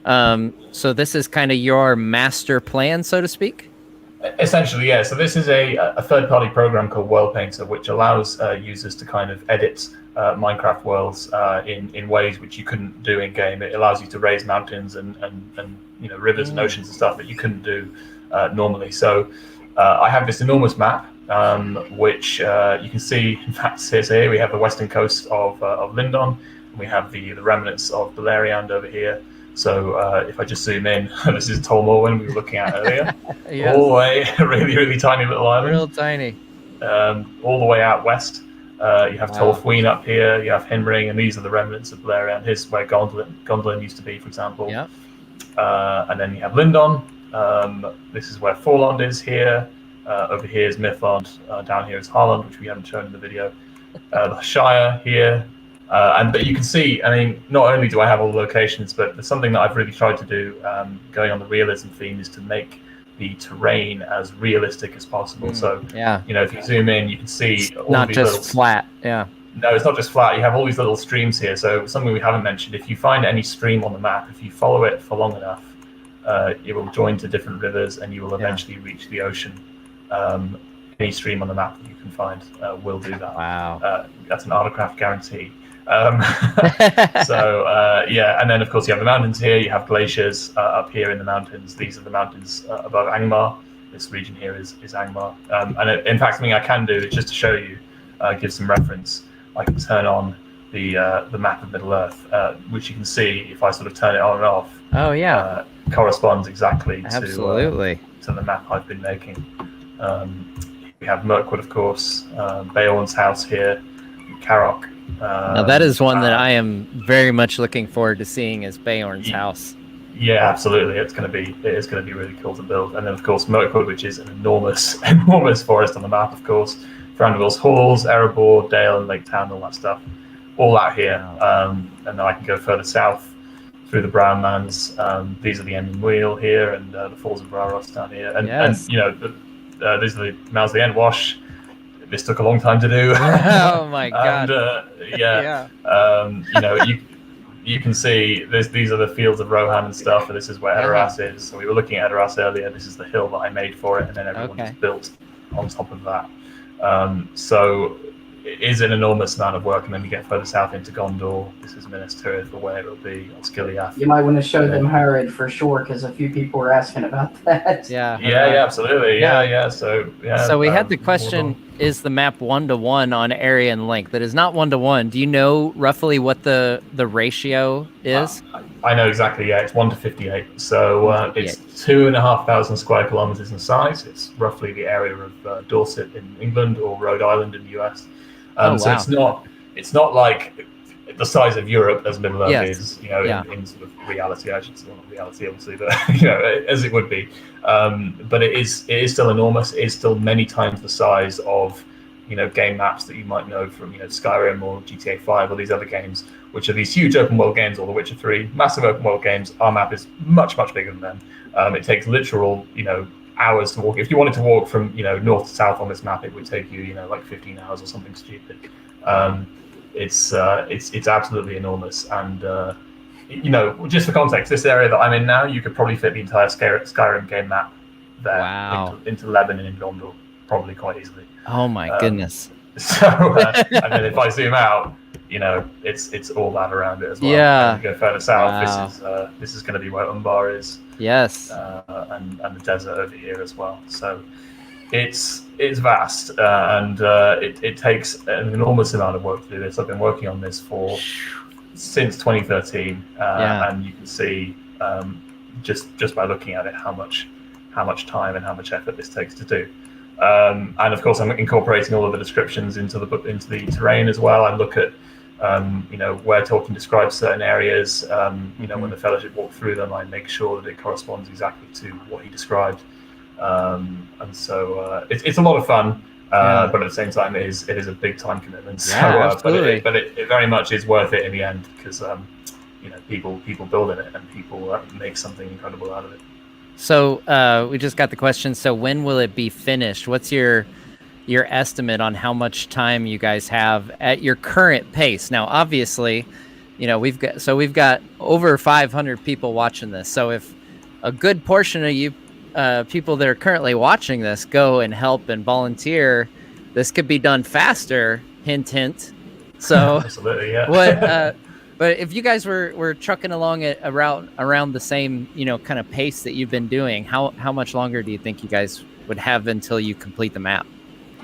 B: So this is kind of your master plan, so to speak.
A: Essentially, yeah. So this is a third-party program called World Painter, which allows users to kind of edit Minecraft worlds in ways which you couldn't do in game. It allows you to raise mountains and rivers and oceans and stuff that you couldn't do normally. So I have this enormous map, which you can see. In fact, here we have the western coast of Lindon, and we have the remnants of Beleriand over here. So if I just zoom in, this is Tol Morwen we were looking at earlier.
B: Yes.
A: All the way, really, really tiny little island.
B: Real tiny.
A: All the way out west. You have Tol Fuin up here, you have Himring, and these are the remnants of Beleriand. Here's where Gondolin used to be, for example.
B: Yep.
A: And then you have Lindon. This is where Forlond is here. Over here is Mithlond. Down here is Harland, which we haven't shown in the video. The Shire here. But you can see, I mean, not only do I have all the locations, but there's something that I've really tried to do, going on the realism theme, is to make the terrain as realistic as possible. So, if you zoom in, you can see all
B: not
A: these
B: just flat. Yeah.
A: No, it's not just flat. You have all these little streams here. So something we haven't mentioned, if you find any stream on the map, if you follow it for long enough, it will join to different rivers and you will eventually reach the ocean. Any stream on the map that you can find will do that.
B: Wow.
A: That's an ArdaCraft guarantee. And then of course you have the mountains here, you have glaciers up here in the mountains. These are the mountains above Angmar. This region here is Angmar. In fact, something I can do is just to show you, give some reference. I can turn on the map of Middle Earth, which you can see if I sort of turn it on and off.
B: Oh yeah,
A: corresponds exactly
B: absolutely
A: to the map I've been making. We have Mirkwood, of course, Beorn's house here, Karok.
B: Now that is one that I am very much looking forward to seeing, is Beorn's house.
A: Yeah, absolutely. It is going to be really cool to build. And then of course Mirkwood, which is an enormous forest on the map, of course. Thranduil's Halls, Erebor, Dale, and Lake Town, all that stuff, all out here. And then I can go further south through the Brown Lands. These are the Ending Wheel here, and the Falls of Rauros down here. And these are the mouths of the End Wash. This took a long time to do.
B: Oh my god!
A: You can see these are the fields of Rohan and stuff, and this is where Edoras is. So we were looking at Edoras earlier. This is the hill that I made for it, and then everyone is built on top of that. So it is an enormous amount of work, and then we get further south into Gondor. This is Minas Tirith, or where it'll be, or Skiliath.
C: You might want to show them Harrod for sure, because a few people were asking about that.
A: Yeah, absolutely. Yeah. So
B: we had the question: is the map 1-to-1 on area and length? That is not 1-to-1. Do you know roughly what the ratio is?
A: I know exactly. Yeah, it's 1-to-58. So it's 2,500 square kilometers in size. It's roughly the area of Dorset in England or Rhode Island in the US. So it's not like the size of Europe as Middle Earth is, in sort of reality. I should say, well, not reality, obviously, but as it would be. But it is still enormous. It is still many times the size of game maps that you might know from Skyrim or GTA 5 or these other games, which are these huge open world games, or The Witcher 3, massive open world games. Our map is much bigger than them. It takes literal hours to walk. If you wanted to walk from north to south on this map, it would take you like 15 hours or something stupid. It's absolutely enormous, and just for context, this area that I'm in now, you could probably fit the entire Skyrim game map there into Lebanon and Gondor, probably quite easily.
B: Oh my goodness!
A: So and then if I zoom out, it's all that around it as well.
B: Yeah.
A: And you go further south. This is going to be where Umbar is.
B: Yes.
A: And the desert over here as well. So it's vast, and it takes an enormous amount of work to do this. I've been working on this since 2013, and you can see just by looking at it how much time and how much effort this takes to do. And of course, I'm incorporating all of the descriptions into the terrain as well. I look at where Tolkien describes certain areas. When the Fellowship walk through them, I make sure that it corresponds exactly to what he described. And so it's a lot of fun, but at the same time, it is a big time commitment. So,
B: absolutely.
A: But it very much is worth it in the end, because people build in it and people make something incredible out of it.
B: So we just got the question. So when will it be finished? What's your estimate on how much time you guys have at your current pace? Now, obviously, we've got over 500 people watching this. So if a good portion of you people that are currently watching this go and help and volunteer, this could be done faster. Hint, hint. So,
A: absolutely, yeah.
B: But if you guys were trucking along at around the same, kind of pace that you've been doing, how much longer do you think you guys would have until you complete the map?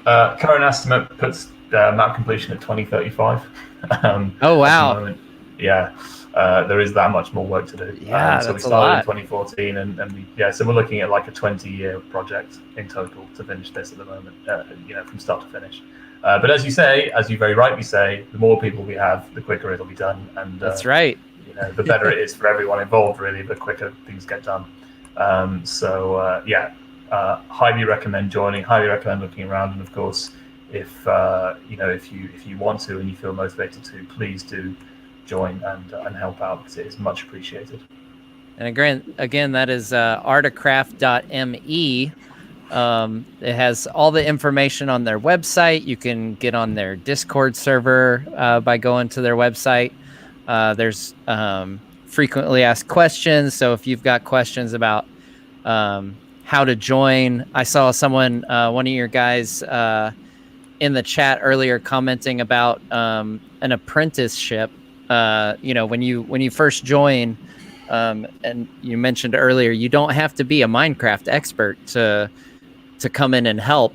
A: Current estimate puts map completion at 2035.
B: Oh wow!
A: Yeah, there is that much more work to do.
B: Yeah,
A: so we started in 2014, and so we're looking at like a 20-year project in total to finish this at the moment. From start to finish. But as you very rightly say, the more people we have, the quicker it'll be done. And
B: that's right.
A: The better it is for everyone involved. Really, the quicker things get done. Highly recommend joining. Highly recommend looking around. And of course, if you want to and you feel motivated to, please do join and help out, because it is much appreciated.
B: And again, that is ArdaCraft.me. It has all the information on their website. You can get on their Discord server by going to their website. There's frequently asked questions. So if you've got questions about how to join, I saw someone, one of your guys in the chat earlier, commenting about an apprenticeship. When you first join, and you mentioned earlier, you don't have to be a Minecraft expert to come in and help.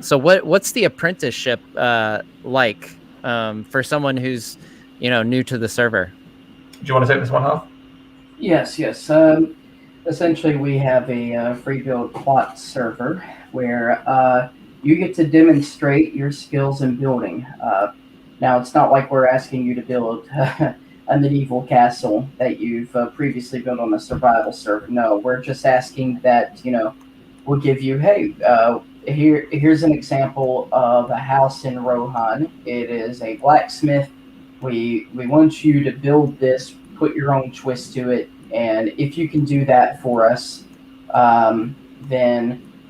B: So what's the apprenticeship like for someone who's new to the server?
A: Do you want to take this one, Half?
C: Yes. Essentially, we have a free build plot server where you get to demonstrate your skills in building. Now, it's not like we're asking you to build a medieval castle that you've previously built on a survival server. No, we're just asking that, we'll give you, hey, here's an example of a house in Rohan. It is a blacksmith. We want you to build this, put your own twist to it, and if you can do that for us, then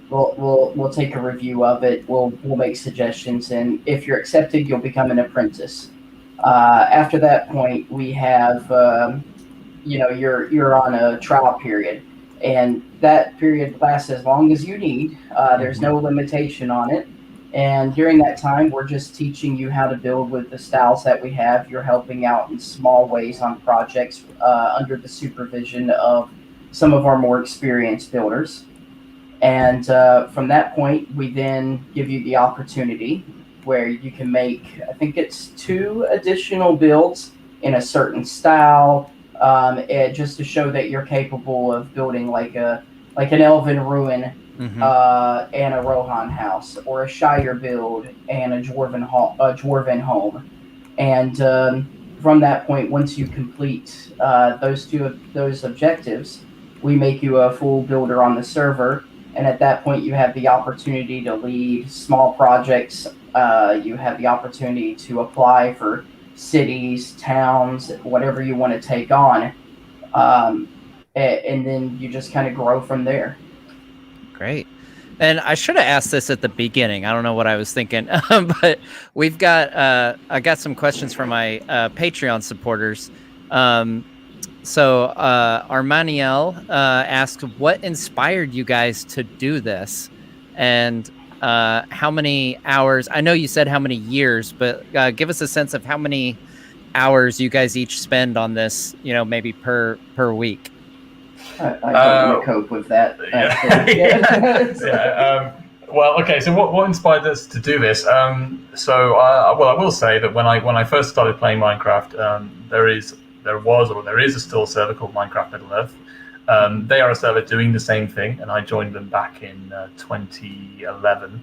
C: we'll take a review of it. We'll make suggestions, and if you're accepted, you'll become an apprentice. After that point, we have you're on a trial period, and that period lasts as long as you need. There's no limitation on it, and during that time, we're just teaching you how to build with the styles that we have. You're helping out in small ways on projects under the supervision of some of our more experienced builders. And from that point, we then give you the opportunity where you can make, I think it's 2 additional builds in a certain style, just to show that you're capable of building like an elven ruin and a Rohan house, or a Shire build and a dwarven home. And from that point, once you complete those 2 of those objectives, we make you a full builder on the server. And at that point, you have the opportunity to lead small projects. You have the opportunity to apply for cities, towns, whatever you want to take on. And then you just kind of grow from there.
B: Great. And I should have asked this at the beginning. I don't know what I was thinking, but we've got I got some questions from my Patreon supporters. So Armaniel asked, what inspired you guys to do this, and how many hours? I know you said how many years, but give us a sense of how many hours you guys each spend on this. Maybe per week.
C: I don't want to cope with that.
A: Well, okay. So what inspired us to do this? I will say that when I first started playing Minecraft, there is a still server called Minecraft Middle-earth. They are a server doing the same thing, and I joined them back in 2011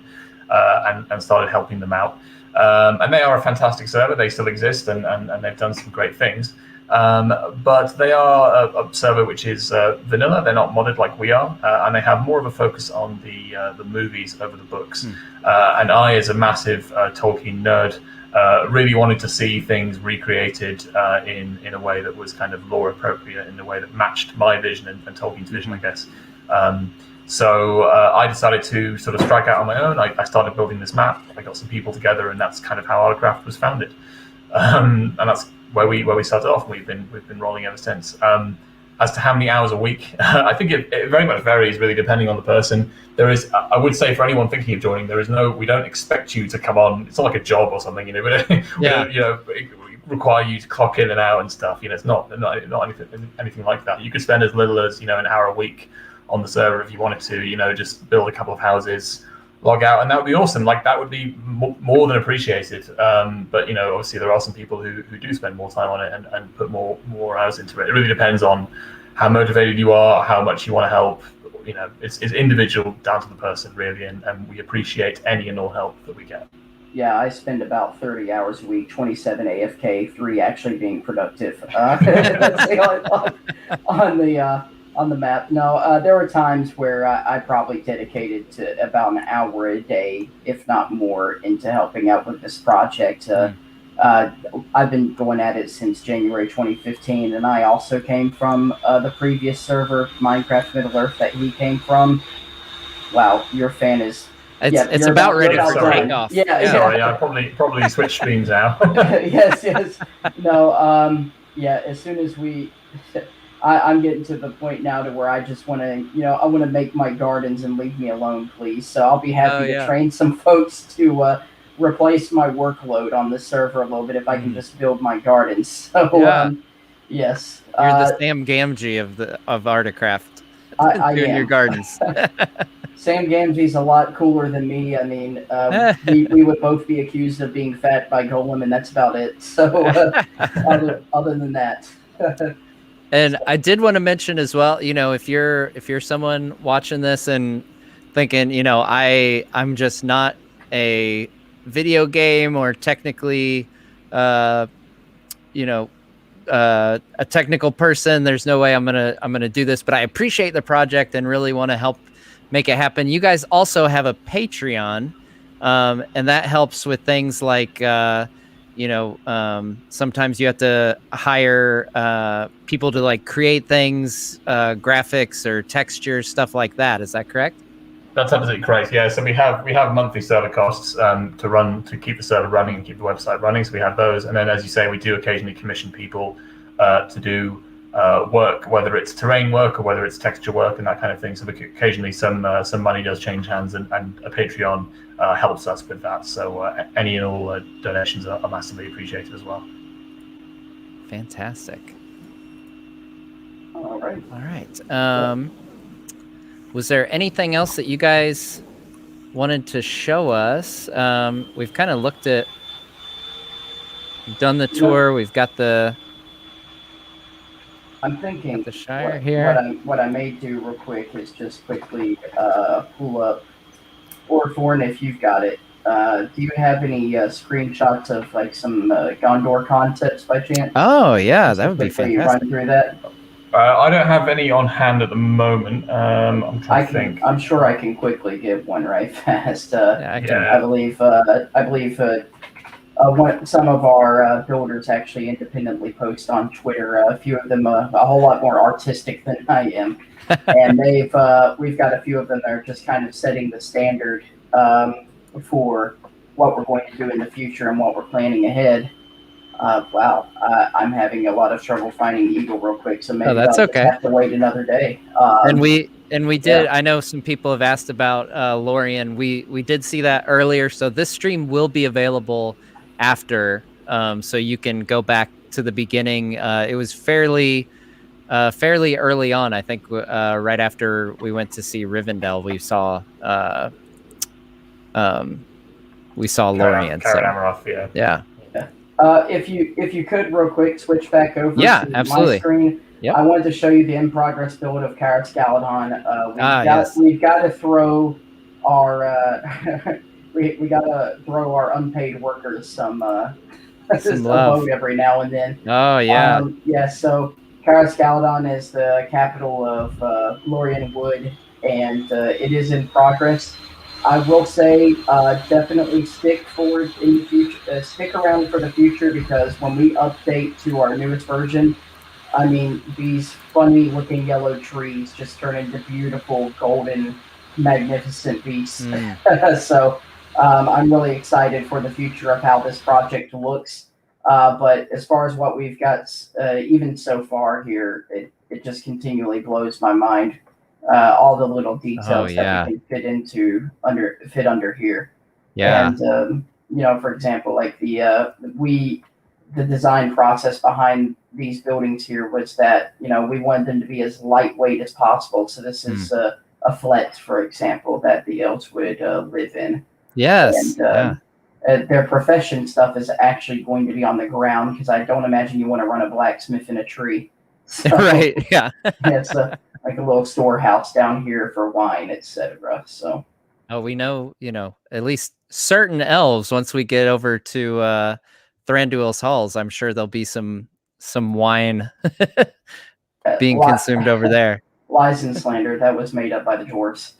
A: and started helping them out. And they are a fantastic server. They still exist, and they've done some great things. But they are a server which is vanilla. They're not modded like we are, and they have more of a focus on the movies over the books. And I, as a massive Tolkien nerd, really wanted to see things recreated in a way that was kind of lore appropriate, in a way that matched my vision and Tolkien's vision, I guess. So I decided to sort of strike out on my own. I started building this map. I got some people together, and that's kind of how ArdaCraft was founded. And that's where we started off. We've been rolling ever since. As to how many hours a week, I think it very much varies, really, depending on the person. There is, I would say, for anyone thinking of joining, we don't expect you to come on. It's not like a job or something, we don't, require you to clock in and out and stuff. It's not anything like that. You could spend as little as an hour a week on the server if you wanted to. Just build a couple of houses, log out, and that would be awesome. Like, that would be more than appreciated. But obviously there are some people who do spend more time on it and put more hours into it. It really depends on how motivated you are, how much you want to help. It's individual, down to the person, really, and we appreciate any and all help that we get.
C: Yeah, I spend about 30 hours a week, 27 AFK, 3 actually being productive. On the map. No, there were times where I probably dedicated to about an hour a day, if not more, into helping out with this project. I've been going at it since January 2015, and I also came from the previous server, Minecraft Middle-earth, that he came from. Wow, your fan is...
B: It's about ready to break off.
C: Yeah.
A: Sorry, I probably switch screens now.
C: Yes. No, as soon as we... I'm getting to the point now to where I just want to, I want to make my gardens and leave me alone, please. So I'll be happy to train some folks to replace my workload on the server a little bit if I can just build my gardens. So, yes.
B: You're the Sam Gamgee of ArdaCraft.
C: I
B: doing
C: am.
B: Your gardens.
C: Sam Gamgee's a lot cooler than me. I mean, we would both be accused of being fat by Golem, and that's about it. So, other than that.
B: And I did want to mention as well, if you're someone watching this and thinking, I'm just not a video game or technically, a technical person, there's no way I'm gonna do this, but I appreciate the project and really want to help make it happen. You guys also have a Patreon, and that helps with things like, sometimes you have to hire people to like create things, graphics or textures, stuff like that. Is that correct?
A: That's absolutely correct. Yeah. So we have monthly server costs to keep the server running and keep the website running. So we have those, and then, as you say, we do occasionally commission people to do work, whether it's terrain work or whether it's texture work and that kind of thing. So occasionally some money does change hands, and a Patreon helps us with that. So any and all donations are massively appreciated as well.
B: Fantastic.
C: All right.
B: Was there anything else that you guys wanted to show us? We've kind of looked at, we've done the tour. We've got the...
C: I'm thinking
B: the Shire here.
C: What I may do real quick is just quickly pull up Thorn if you've got it. Do you have any screenshots of like some Gondor concepts by chance?
B: Oh yeah, that would be fantastic.
C: Run through that.
A: I don't have any on hand at the moment. I'm trying to think.
C: I'm sure I can quickly give one right fast.
B: I
C: believe some of our builders actually independently post on Twitter. A few of them a whole lot more artistic than I am, and we've got a few of them that are just kind of setting the standard for what we're going to do in the future and what we're planning ahead. Wow, I'm having a lot of trouble finding Eagle real quick, so maybe
B: that's
C: I'll
B: okay.
C: have to wait another day.
B: And we did. Yeah. I know some people have asked about Lorien. We did see that earlier, so this stream will be available after, so you can go back to the beginning. It was fairly early on, I think, right after we went to see Rivendell. We saw Lorien.
A: Cerin Amroth,
B: yeah.
C: If you could real quick switch back over to
B: absolutely.
C: my screen.
B: Yep.
C: I wanted to show you the in progress build of Karat's Galadon. We've got to throw our we got to throw our unpaid workers some love every now and then.
B: Oh yeah.
C: So Karat's Galadon is the capital of Lorien Wood, and it is in progress. I will say, definitely stick forward in the future. Stick around for the future, because when we update to our newest version, I mean, these funny-looking yellow trees just turn into beautiful, golden, magnificent beasts. So I'm really excited for the future of how this project looks. But as far as what we've got, even so far here, it just continually blows my mind. All the little details that we can fit under here.
B: Yeah.
C: And for example, like the design process behind these buildings here was that we wanted them to be as lightweight as possible. So this is a flet, for example, that the elves would live in.
B: Yes.
C: And their profession stuff is actually going to be on the ground, because I don't imagine you want to run a blacksmith in a tree. So,
B: right. Yeah.
C: It's like a little storehouse down here for wine, etc. So.
B: Oh, we know, at least certain elves, once we get over to Thranduil's halls, I'm sure there'll be some wine being consumed over there.
C: Lies and slander. That was made up by the dwarves.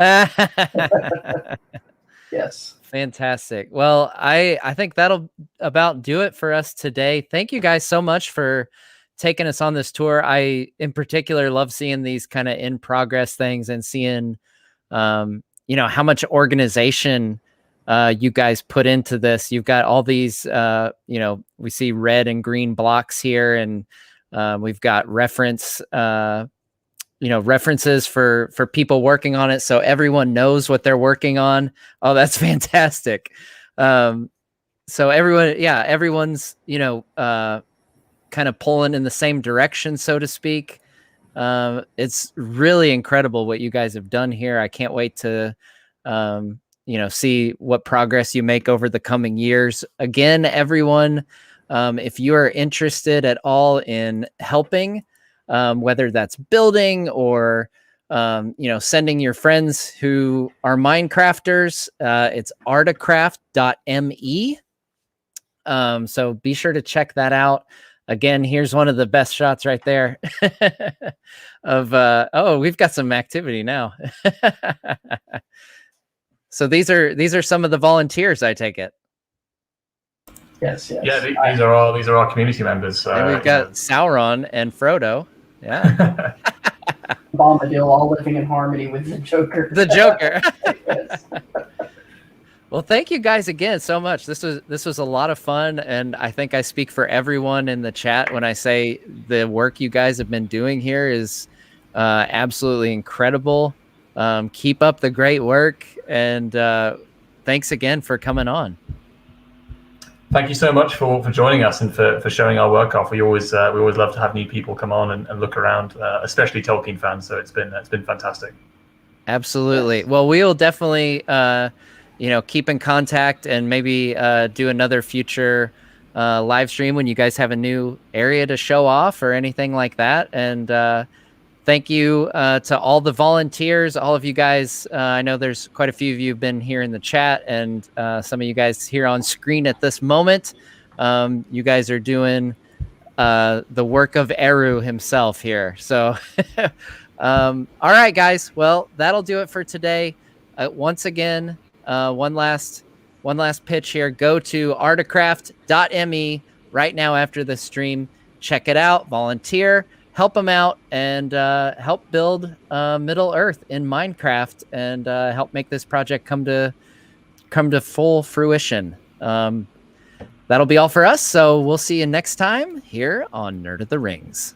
C: Yes.
B: Fantastic. Well, I think that'll about do it for us today. Thank you guys so much for taking us on this tour. I, in particular, love seeing these kind of in progress things and seeing, how much organization you guys put into this. You've got all these, we see red and green blocks here, and we've got references for people working on it, so everyone knows what they're working on. Oh, that's fantastic. So everyone's kind of pulling in the same direction, so to speak. It's really incredible what you guys have done here. I can't wait to see what progress you make over the coming years. Again, everyone, if you are interested at all in helping, whether that's building or sending your friends who are Minecrafters, it's ArdaCraft.me. So be sure to check that out. Again, here's one of the best shots right there of we've got some activity now. So these are some of the volunteers, I take it.
C: Yes.
A: Yeah, these are our community members.
B: And we've got Sauron and Frodo. Yeah.
C: Bombadil, all living in harmony with the Joker.
B: The Joker.
C: Yes.
B: Well, thank you guys again so much. This was a lot of fun, and I think I speak for everyone in the chat when I say the work you guys have been doing here is absolutely incredible. Keep up the great work, and thanks again for coming on.
A: Thank you so much for joining us and for showing our work off. We always love to have new people come on and look around, especially Tolkien fans. So it's been fantastic.
B: Absolutely. Well, we will definitely keep in contact and maybe do another future live stream when you guys have a new area to show off or anything like that. And thank you to all the volunteers, all of you guys. I know there's quite a few of you have been here in the chat, and some of you guys here on screen at this moment. You guys are doing the work of Eru himself here. So, all right, guys. Well, that'll do it for today. Once again, one last pitch here. Go to ArdaCraft.me right now after the stream. Check it out. Volunteer. Help them out and help build Middle Earth in Minecraft and help make this project come to full fruition. That'll be all for us. So we'll see you next time here on Nerd of the Rings.